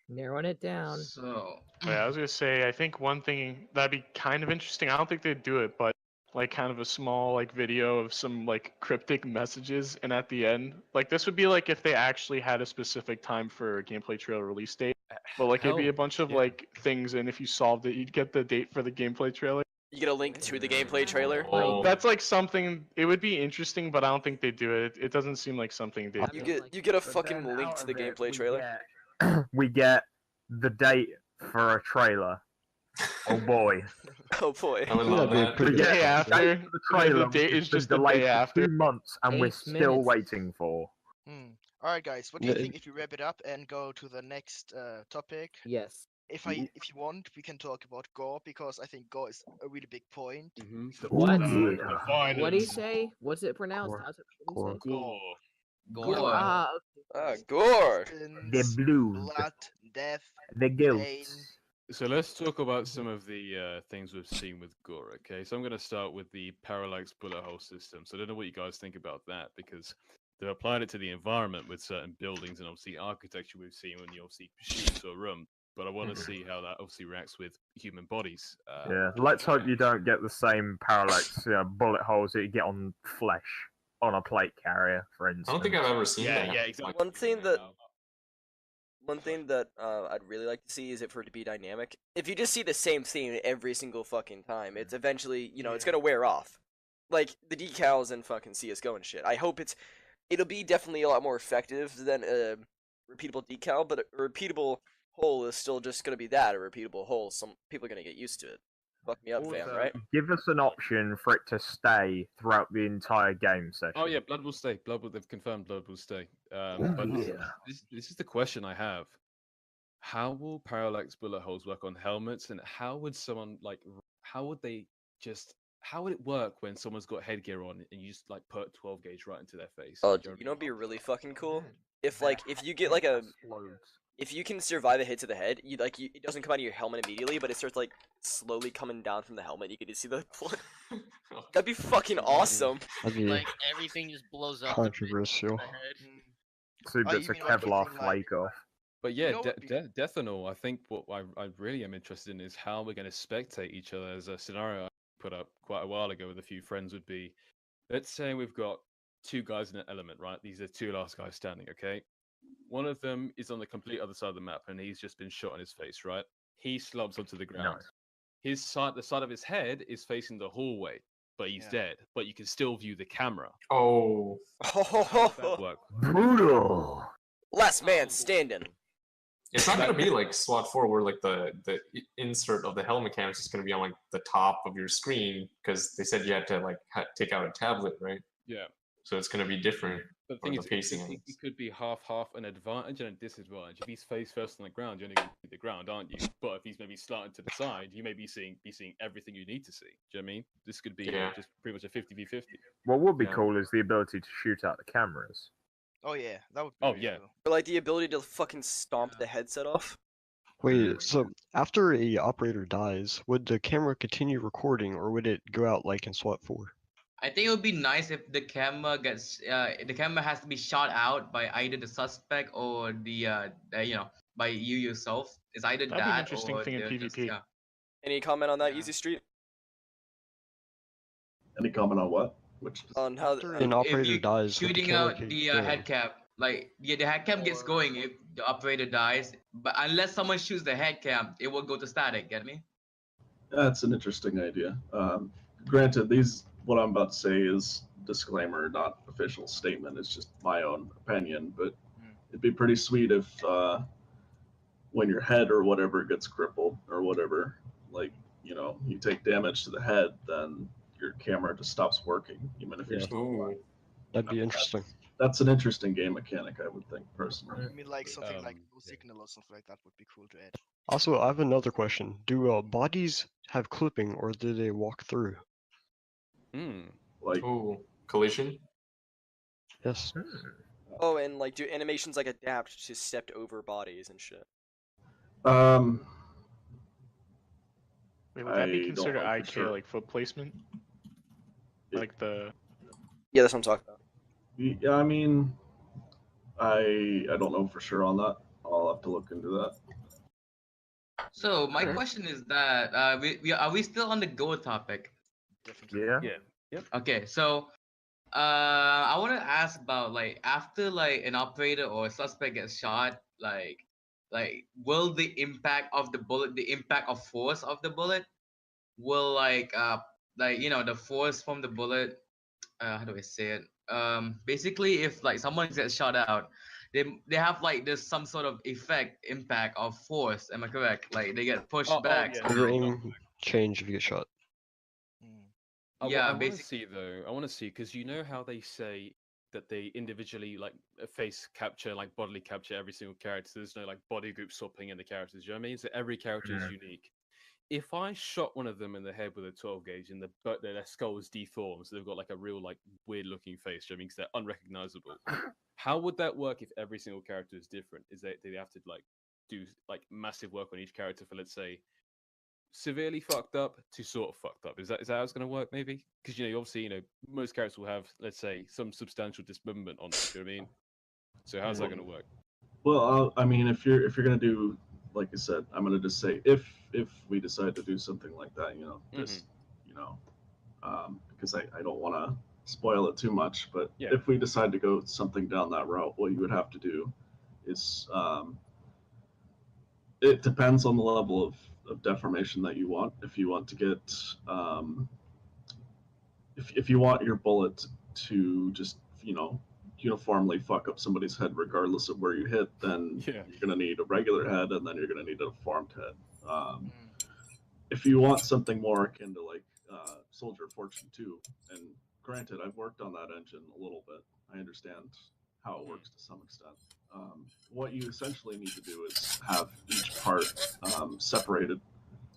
narrowing it down. So yeah, I was gonna say I think one thing that'd be kind of interesting. I don't think they'd do it, but like kind of a small like video of some like cryptic messages, and at the end, like this would be like if they actually had a specific time for a gameplay trailer release date. But like it'd be a bunch of like things, and if you solved it, you'd get the date for the gameplay trailer. You get a link to the gameplay trailer. That's like something. It would be interesting, but I don't think they do it. It doesn't seem like something they do. You get a fucking link to the gameplay trailer. We get the date for a trailer. Oh boy. Oh boy. I would love that. The day after. The trailer The date is just the delayed day for after. 2 months, and we're still waiting for. Alright, guys, what do you think if we wrap it up and go to the next topic? Yes. If you want, we can talk about gore because I think gore is a really big point. What? Define What do you it. say? What's it pronounced? How's it Gore. Gore. Ah, Gore. The blues. Blood, death, The guilt. pain. So let's talk about some of the things we've seen with Gore, okay? So I'm going to start with the parallax bullet hole system. So I don't know what you guys think about that because they've applied it to the environment with certain buildings and obviously architecture we've seen when you obviously shoot into a room. But I want to see how that obviously reacts with human bodies. Yeah, let's hope you don't get the same parallax bullet holes that you get on flesh on a plate carrier, for instance. I don't think I've ever seen that. Yeah, exactly. One thing that I'd really like to see is for it to be dynamic. If you just see the same thing every single fucking time, it's eventually, it's gonna wear off. Like the decals and fucking CS:GO and shit. I hope it'll be definitely a lot more effective than a repeatable decal, but a repeatable hole is still just gonna be that, a repeatable hole. Some people are gonna get used to it. Fuck me up, fam, right? Give us an option for it to stay throughout the entire game session. Oh yeah, blood will stay. They've confirmed blood will stay. But this is the question I have: how will parallax bullet holes work on helmets, and how would it work when someone's got headgear on and you just like put 12 gauge right into their face? Oh, you know what'd be really fucking cool? If you get like if you can survive a hit to the head, it doesn't come out of your helmet immediately, but it starts like slowly coming down from the helmet. You get to see the blood. That'd be fucking awesome. Like everything just blows up. Controversial. Two bits of Kevlar flake off. But yeah, Death and all, I think what I really am interested in is how we're going to spectate each other. As a scenario I put up quite a while ago with a few friends would be, let's say we've got 2 guys in an element, right? These are 2 last guys standing, okay? One of them is on the complete other side of the map, and he's just been shot in his face, right? He slumps onto the ground. the side of his head is facing the hallway, but he's dead. But you can still view the camera. Oh. How does that work? Brutal. Last man standing. It's not gonna be like SWAT 4 where like the insert of the helmet cam is just gonna be on like the top of your screen because they said you had to like take out a tablet, right? Yeah. So it's gonna be different. But the thing is, pacing it could be half an advantage and a disadvantage. If he's face first on the ground, you're only going to see the ground, aren't you? But if he's maybe slanting to the side, you may be seeing everything you need to see. Do you know what I mean? This could be just pretty much a 50v50. What would be cool is the ability to shoot out the cameras. Oh yeah, that would be really cool. Or like the ability to fucking stomp the headset off. Wait, so after a operator dies, would the camera continue recording or would it go out like in SWAT 4? I think it would be nice if the camera has to be shot out by either the suspect or the by you yourself. It's either That'd be an that interesting or thing in they're just- PvP. yeah. Any comment on that, Easy Street? Any comment on what? Which on how an operator dies, would the shooting camera out the go? head cap, like the head cam gets going if the operator dies, but unless someone shoots the head cam, it will go to static. Get me? That's an interesting idea. Granted, what I'm about to say is disclaimer, not official statement. It's just my own opinion, but it'd be pretty sweet if when your head or whatever gets crippled or whatever, like, you take damage to the head, then your camera just stops working, even if you're still alive. That'd be interesting. That's an interesting game mechanic, I would think, personally. I mean, like something like no signal or something like that would be cool to add. Also, I have another question. Do bodies have clipping or do they walk through? Like collision? Yes. Oh, and like, do animations like adapt to stepped over bodies and shit? Wait, would that be I don't considered know for IK sure. like foot placement? Like the Yeah, that's what I'm talking about. Yeah, I mean, I don't know for sure on that. I'll have to look into that. So my question is that are we still on the Go topic? Yeah. Yep. Okay, so I want to ask about like after like an operator or a suspect gets shot, like will the impact of the bullet, the impact of force of the bullet, will like the force from the bullet, how do I say it? Basically, if like someone gets shot out, they have like there's some sort of impact of force. Am I correct? Like they get pushed back. yeah. so Your they- aim change if you get shot. Yeah, I want to basically. see though. I want to see because you know how they say that they individually like face capture, like bodily capture every single character. There's no like body group swapping in the characters. You know what I mean? So every character is unique. If I shot one of them in the head with a 12 gauge and their skull is deformed, so they've got like a real like weird looking face, you know what I mean? Because they're unrecognizable. How would that work if every single character is different? Do they have to like do like massive work on each character for, let's say, severely fucked up to sort of fucked up? Is that how it's going to work? Maybe because obviously most characters will have, let's say, some substantial dismemberment on them. You know what I mean? So how's that going to work? Well, I mean, if you're gonna do, like I said, I'm gonna just say if we decide to do something like that, just because I don't want to spoil it too much, but if we decide to go something down that route, what you would have to do is it depends on the level of deformation that you want. If you want to get if you want your bullet to just uniformly fuck up somebody's head regardless of where you hit, then you're going to need a regular head and then you're going to need a deformed head. If you want something more akin to like Soldier of Fortune 2, and granted I've worked on that engine a little bit, I understand how it works to some extent. What you essentially need to do is have each part separated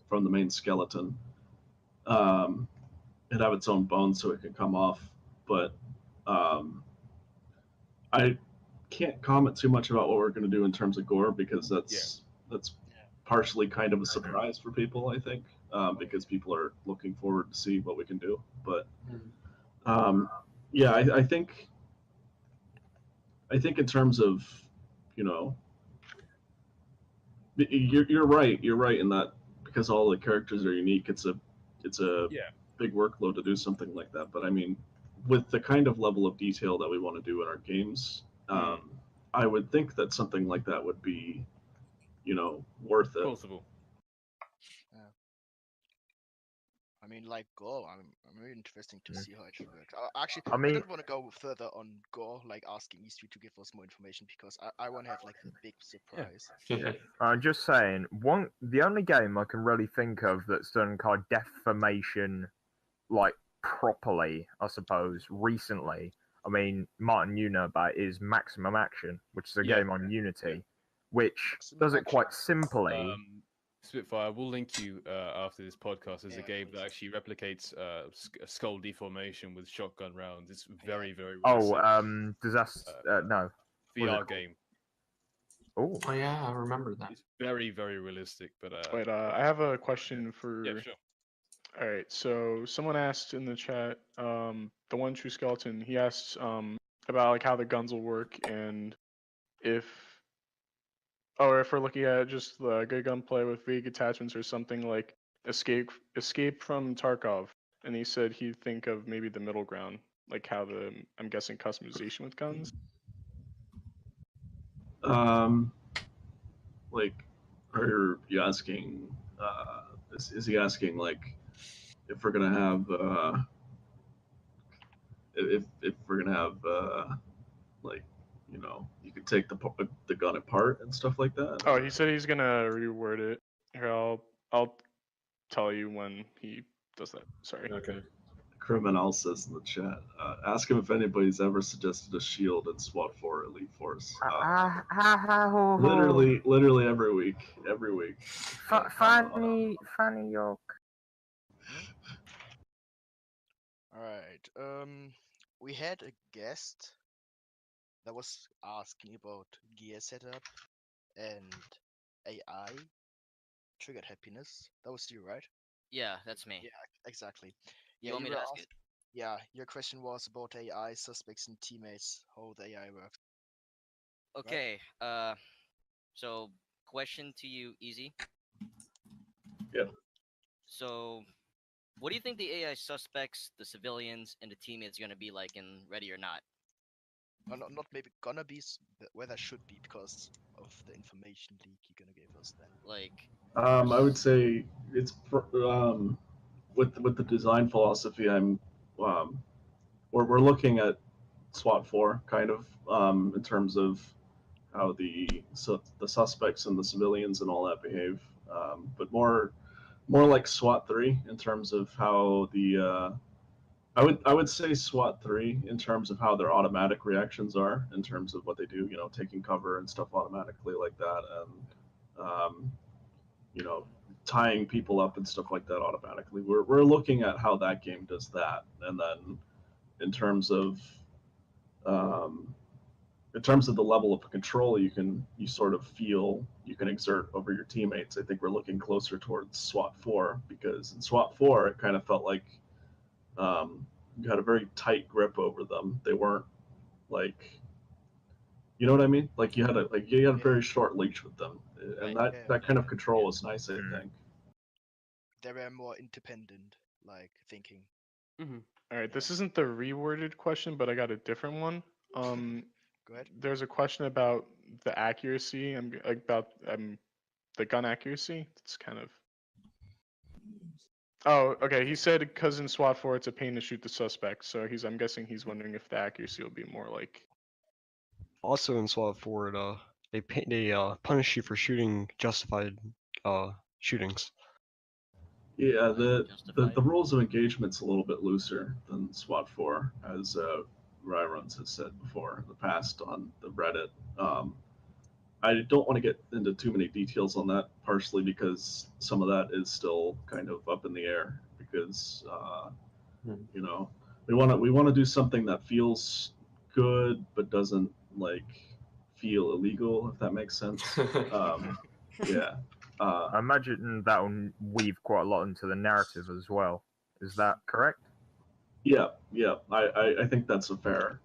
from the main skeleton and have its own bones so it can come off, but I can't comment too much about what we're going to do in terms of gore because that's partially kind of a surprise for people, I think, because people are looking forward to see what we can do. But I think in terms of you're right in that because all the characters are unique. It's a big workload to do something like that. But I mean, with the kind of level of detail that we want to do in our games, I would think that something like that would be, worth it. Possible. I mean, like Gore, I'm really interesting to Mm. see how it should work. Actually, I mean- don't want to go further on Gore, like asking E3 to give us more information because I want to have like the big surprise. Yeah. I'm just saying, the only game I can really think of that's done kind of defamation, like properly, I suppose, recently. I mean, Martin, you know about it, is Maximum Action, which is a Yeah. game on Unity, which Maximum does it Action. quite simply. Spitfire, we'll link you after this podcast. There's a game that actually replicates skull deformation with shotgun rounds. It's very, very realistic. Disaster. No. VR game. Oh. Oh yeah, I remember that. It's very, very realistic. But Wait, I have a question for. yeah, sure. All right, so someone asked in the chat, the one true skeleton. He asked about like how the guns will work and if we're looking at just the good gunplay with vague attachments or something like Escape from Tarkov, and he said he'd think of maybe the middle ground, like how I'm guessing customization with guns. Like, are you asking? Is he asking like if we're gonna have if we're gonna have like, you know, you could take the gun apart and stuff like that? Oh, he said he's gonna reword it. Here, I'll tell you when he does that. Sorry. Okay. Criminal says in the chat, ask him if anybody's ever suggested a shield in SWAT 4 Elite Force. Literally every week. Funny joke. All right. We had a guest that was asking about gear setup and AI triggered happiness. That was you, right? Yeah, that's me. Yeah, exactly. You Yeah, want me to ask it? Yeah, your question was about AI suspects and teammates, how the AI works. Okay. So question to you, Easy. Yep. So, what do you think the AI suspects, the civilians, and the teammates are gonna be like in Ready or Not? Not maybe gonna be, where there should be because of the information leak you're gonna give us then. Like, I would say it's with the design philosophy. We're looking at SWAT 4 kind of in terms of how the suspects and the civilians and all that behave, but more like SWAT 3 in terms of how the I would say SWAT 3 in terms of how their automatic reactions are in terms of what they do, you know, taking cover and stuff automatically like that, and you know, tying people up and stuff like that automatically. We're looking at how that game does that, and then in terms of the level of control you sort of feel you can exert over your teammates, I think we're looking closer towards SWAT 4, because in SWAT 4 it kind of felt like you had a very tight grip over them. They weren't like, you know what I mean? Like you had a very short leash with them, and that kind of control was nice, I think. They were more independent, like thinking. All right, this isn't the reworded question, but I got a different one. Go ahead. There's a question about the accuracy. About the gun accuracy. It's kind of. Oh, okay. He said because in SWAT 4 it's a pain to shoot the suspect, so I'm guessing he's wondering if the accuracy will be more like. Also in SWAT 4, they punish you for shooting justified shootings. Yeah, the rules of engagement's a little bit looser than SWAT 4, as Ryruns has said before in the past on the Reddit. I don't want to get into too many details on that, partially because some of that is still kind of up in the air. Because you know, we want to do something that feels good but doesn't like feel illegal, if that makes sense. Yeah. I imagine that will weave quite a lot into the narrative as well. Is that correct? Yeah. I think that's a fair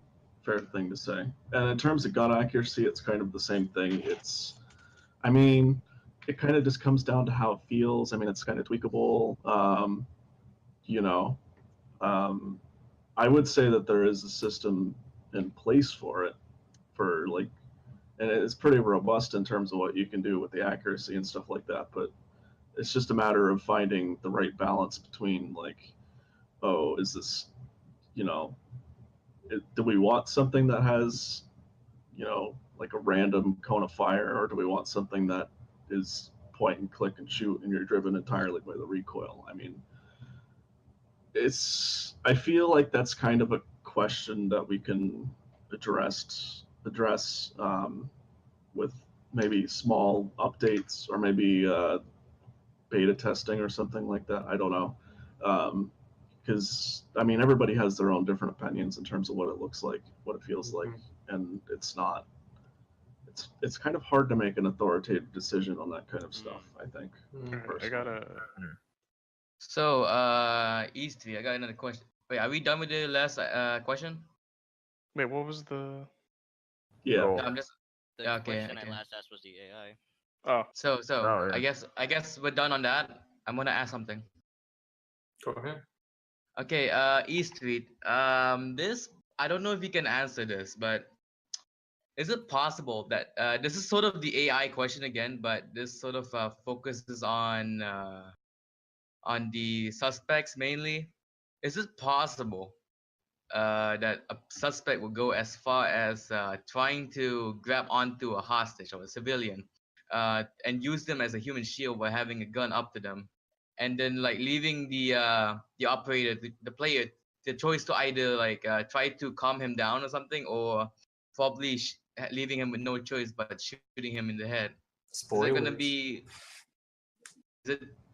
thing to say. And in terms of gun accuracy, it's kind of the same thing. I mean, it kind of just comes down to how it feels. I mean, it's kind of tweakable. You know, I would say that there is a system in place for it, and it's pretty robust in terms of what you can do with the accuracy and stuff like that. But it's just a matter of finding the right balance between like, oh, is this, you know, do we want something that has, you know, like a random cone of fire, or do we want something that is point and click and shoot and you're driven entirely by the recoil? I mean, I feel like that's kind of a question that we can address with maybe small updates or maybe beta testing or something like that. I don't know. Because I mean, everybody has their own different opinions in terms of what it looks like, what it feels like, and it's kind of hard to make an authoritative decision on that kind of stuff, I think. I gotta. So, Eastview, I got another question. Wait, are we done with the last question? Wait, what was the? Yeah. No, I'm just. The Okay. question I last asked was the AI. Oh. So Oh, I yeah. guess we're done on that. I'm gonna ask something. Go ahead. Okay, Eastweed. This I don't know if you can answer this, but is it possible that this is sort of the AI question again, but this sort of focuses on the suspects mainly? Is it possible that a suspect will go as far as trying to grab onto a hostage or a civilian and use them as a human shield by having a gun up to them, and then like leaving the operator, the player, the choice to either like try to calm him down or something, or probably leaving him with no choice but shooting him in the head? Is it gonna Spoilers. be?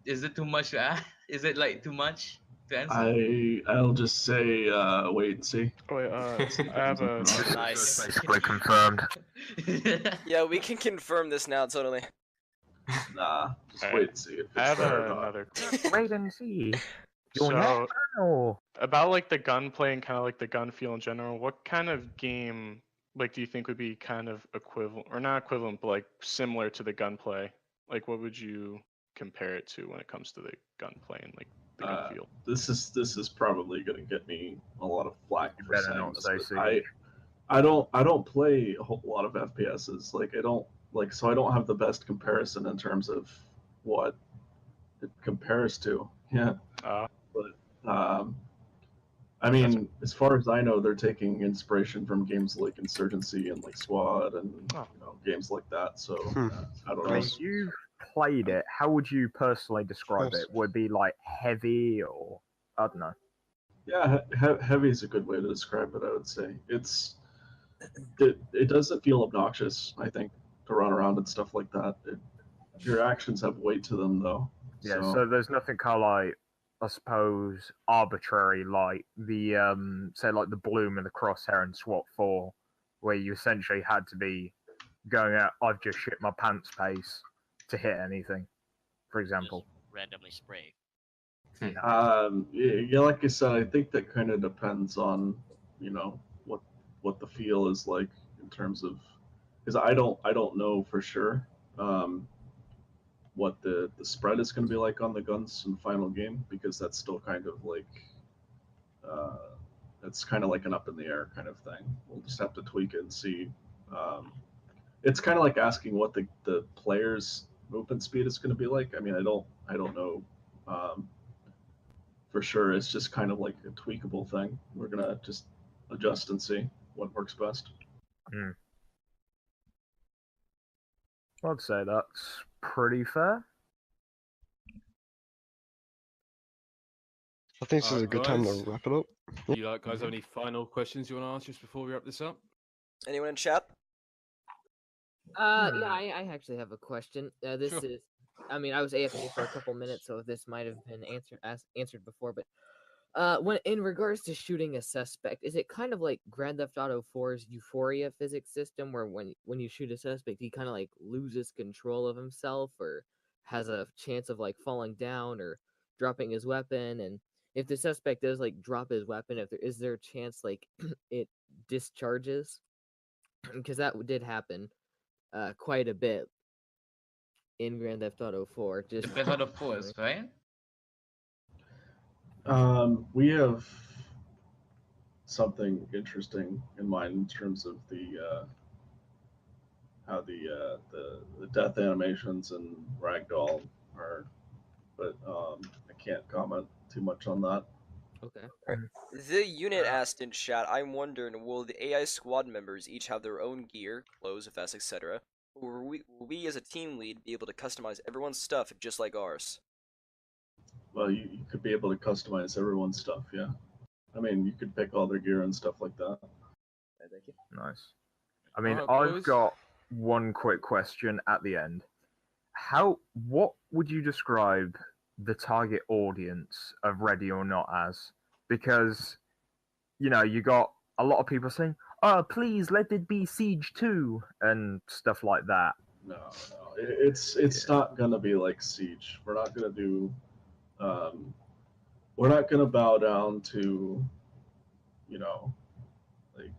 Is it too much to ask? Is it like too much to answer? I'll just say wait and see. Oh, wait, I have a. Nice. Basically confirmed. Yeah, we can confirm this now, totally. Nah, just Alright. wait and see if it's I have fair or not. another. Wait and see. You'll So, never know. about like the gunplay and kind of like the gun feel in general, what kind of game like do you think would be kind of equivalent, or not equivalent, but like similar to the gunplay? Like, what would you compare it to when it comes to the gunplay and like the gun feel? This is probably gonna get me a lot of flack You for better saying not this, say but Siege. I don't play a whole lot of FPSs. Like I don't like, so I don't have the best comparison in terms of what it compares to. Yeah. But I mean, as far as I know, they're taking inspiration from games like Insurgency and like Squad and you know, games like that. So I don't I know. mean, you've played it. How would you personally describe it? Would it be like heavy, or I don't know? Yeah, heavy is a good way to describe it. I would say it doesn't feel obnoxious. I think to run around and stuff like that. Your actions have weight to them, though. Yeah. So there's nothing kind of like, I suppose, arbitrary like the say like the Bloom and the Crosshair in SWAT 4, where you essentially had to be going at I've just shit my pants pace to hit anything, for example. Randomly spray. Yeah, like I said, I think that kind of depends on, you know, what the feel is like in terms of, because I don't know for sure what the spread is going to be like on the guns in the final game, because that's still kind of like it's kind of like an up in the air kind of thing. We'll just have to tweak it and see. It's kind of like asking what the player's movement speed is going to be like. I mean, I don't know for sure. It's just kind of like a tweakable thing. We're gonna just adjust and see what works best. I'd say that's pretty fair. I think this is a Alright, good time guys. to wrap it up. You guys have any final questions you want to ask just before we wrap this up? Anyone in chat? Yeah, I actually have a question. This Sure. is, I mean, I was AFK for a couple minutes, so this might have been answered before. But when in regards to shooting a suspect, is it kind of like Grand Theft Auto 4's Euphoria physics system, where when you shoot a suspect, he kind of like loses control of himself, or has a chance of like falling down or dropping his weapon? And if the suspect does like drop his weapon, is there a chance like it discharges? Because that did happen quite a bit in Grand Theft Auto 4. Just Grand Theft Auto 4, right? We have something interesting in mind in terms of the how the death animations and ragdoll are but I can't comment too much on that. Okay. The unit asked in chat, I'm wondering, will the AI squad members each have their own gear, clothes, vests, etc.? Or will we as a team lead be able to customize everyone's stuff just like ours? Well, you could be able to customize everyone's stuff, yeah. I mean, you could pick all their gear and stuff like that. Thank you. Nice. I mean, Alright, I've boys. got one quick question at the end. What would you describe the target audience of Ready or Not as? Because, you know, you got a lot of people saying, "Oh, please let it be Siege 2," and stuff like that. No, it's not gonna be like Siege. We're not gonna do, we're not gonna bow down to, you know, like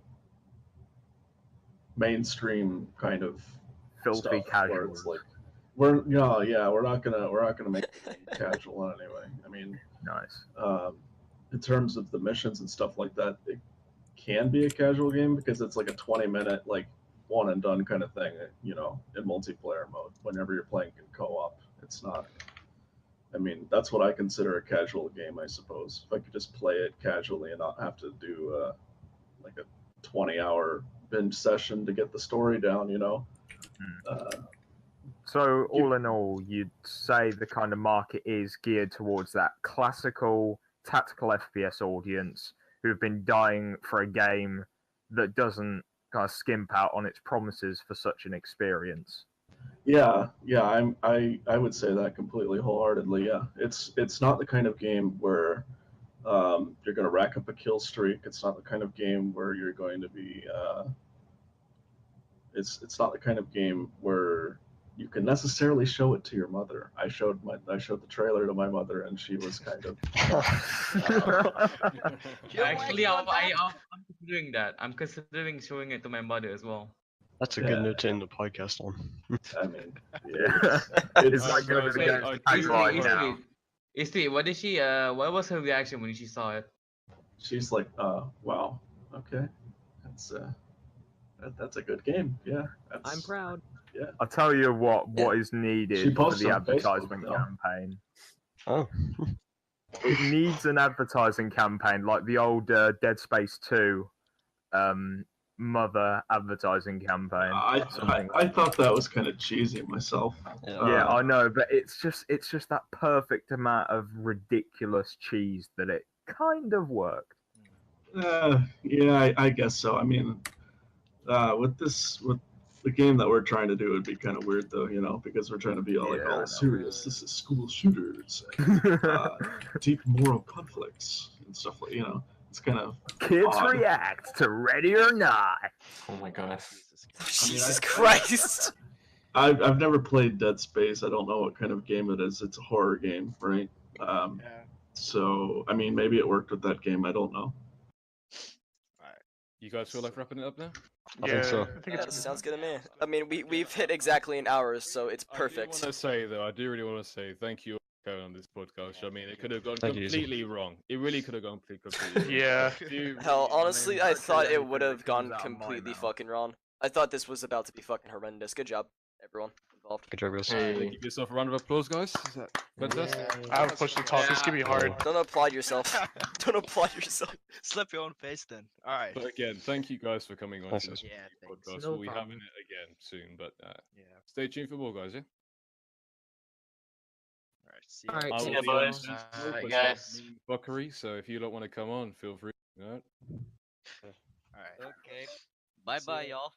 mainstream kind of filthy stuff where casuals. it's like we're not gonna make it casual in any way. I mean, nice. In terms of the missions and stuff like that, it can be a casual game because it's like a 20-minute like one and done kind of thing, you know, in multiplayer mode. Whenever you're playing in co-op, it's not. I mean, that's what I consider a casual game, I suppose. If I could just play it casually and not have to do like a 20-hour binge session to get the story down, you know. So, all in all, you'd say the kind of market is geared towards that classical tactical FPS audience who've been dying for a game that doesn't kind of skimp out on its promises for such an experience. Yeah, I would say that completely wholeheartedly. Yeah, it's not the kind of game where you're going to rack up a kill streak. It's not the kind of game where you're going to be. It's not the kind of game where you can necessarily show it to your mother. I showed the trailer to my mother, and she was kind of. Actually, I'm considering that. I'm considering showing it to my mother as well. That's a good note to end the podcast on. I mean, yeah. It's not going to be against tagline now. Istri, what did she? What was her reaction when she saw it? She's like, wow, okay, that's a good game. Yeah, I'm proud. Yeah. I'll tell you what is She needed for posts the on Facebook, advertisement though. campaign. Oh. It needs an advertising campaign like the old Dead Space 2 mother advertising campaign. I thought that was kind of cheesy myself. Yeah, I know, but it's just that perfect amount of ridiculous cheese that it kind of worked. Yeah, I guess so. I mean, with the game that we're trying to do, it'd be kind of weird though, you know, because we're trying to be all like all serious. This is school shooters, and, deep moral conflicts and stuff like, you know. It's kind of Kids odd. react to Ready or Not. Oh my gosh. Jesus Christ! I've never played Dead Space. I don't know what kind of game it is. It's a horror game, right? So I mean, maybe it worked with that game. I don't know. You guys feel like wrapping it up now? I think so. Yeah, sounds good to me. I mean, we've hit exactly an hour, so it's perfect. I do really want to say thank you for going on this podcast. I mean, it could have gone Thank you, completely wrong. It really could have gone completely wrong. Yeah. Hell, honestly, I thought it would have gone completely fucking wrong. I thought this was about to be fucking horrendous. Good job, everyone involved. Good job, guys. Give yourself a round of applause, guys. Is that fantastic? I haven't pushed the top. This could be hard. Don't applaud yourself. Don't applaud yourself. Slap your own face then. All right. But again, thank you guys for coming on to Awesome. this Yeah, thanks. podcast. No We'll be problem. having it again soon, but Yeah. stay tuned for more, guys. Yeah. All right. See All right, I see will ya, be on boys. Facebook, Alright, but guys. not Buckery, so if you don't want to come on, feel free. You know? All right. Okay. Bye bye, y'all.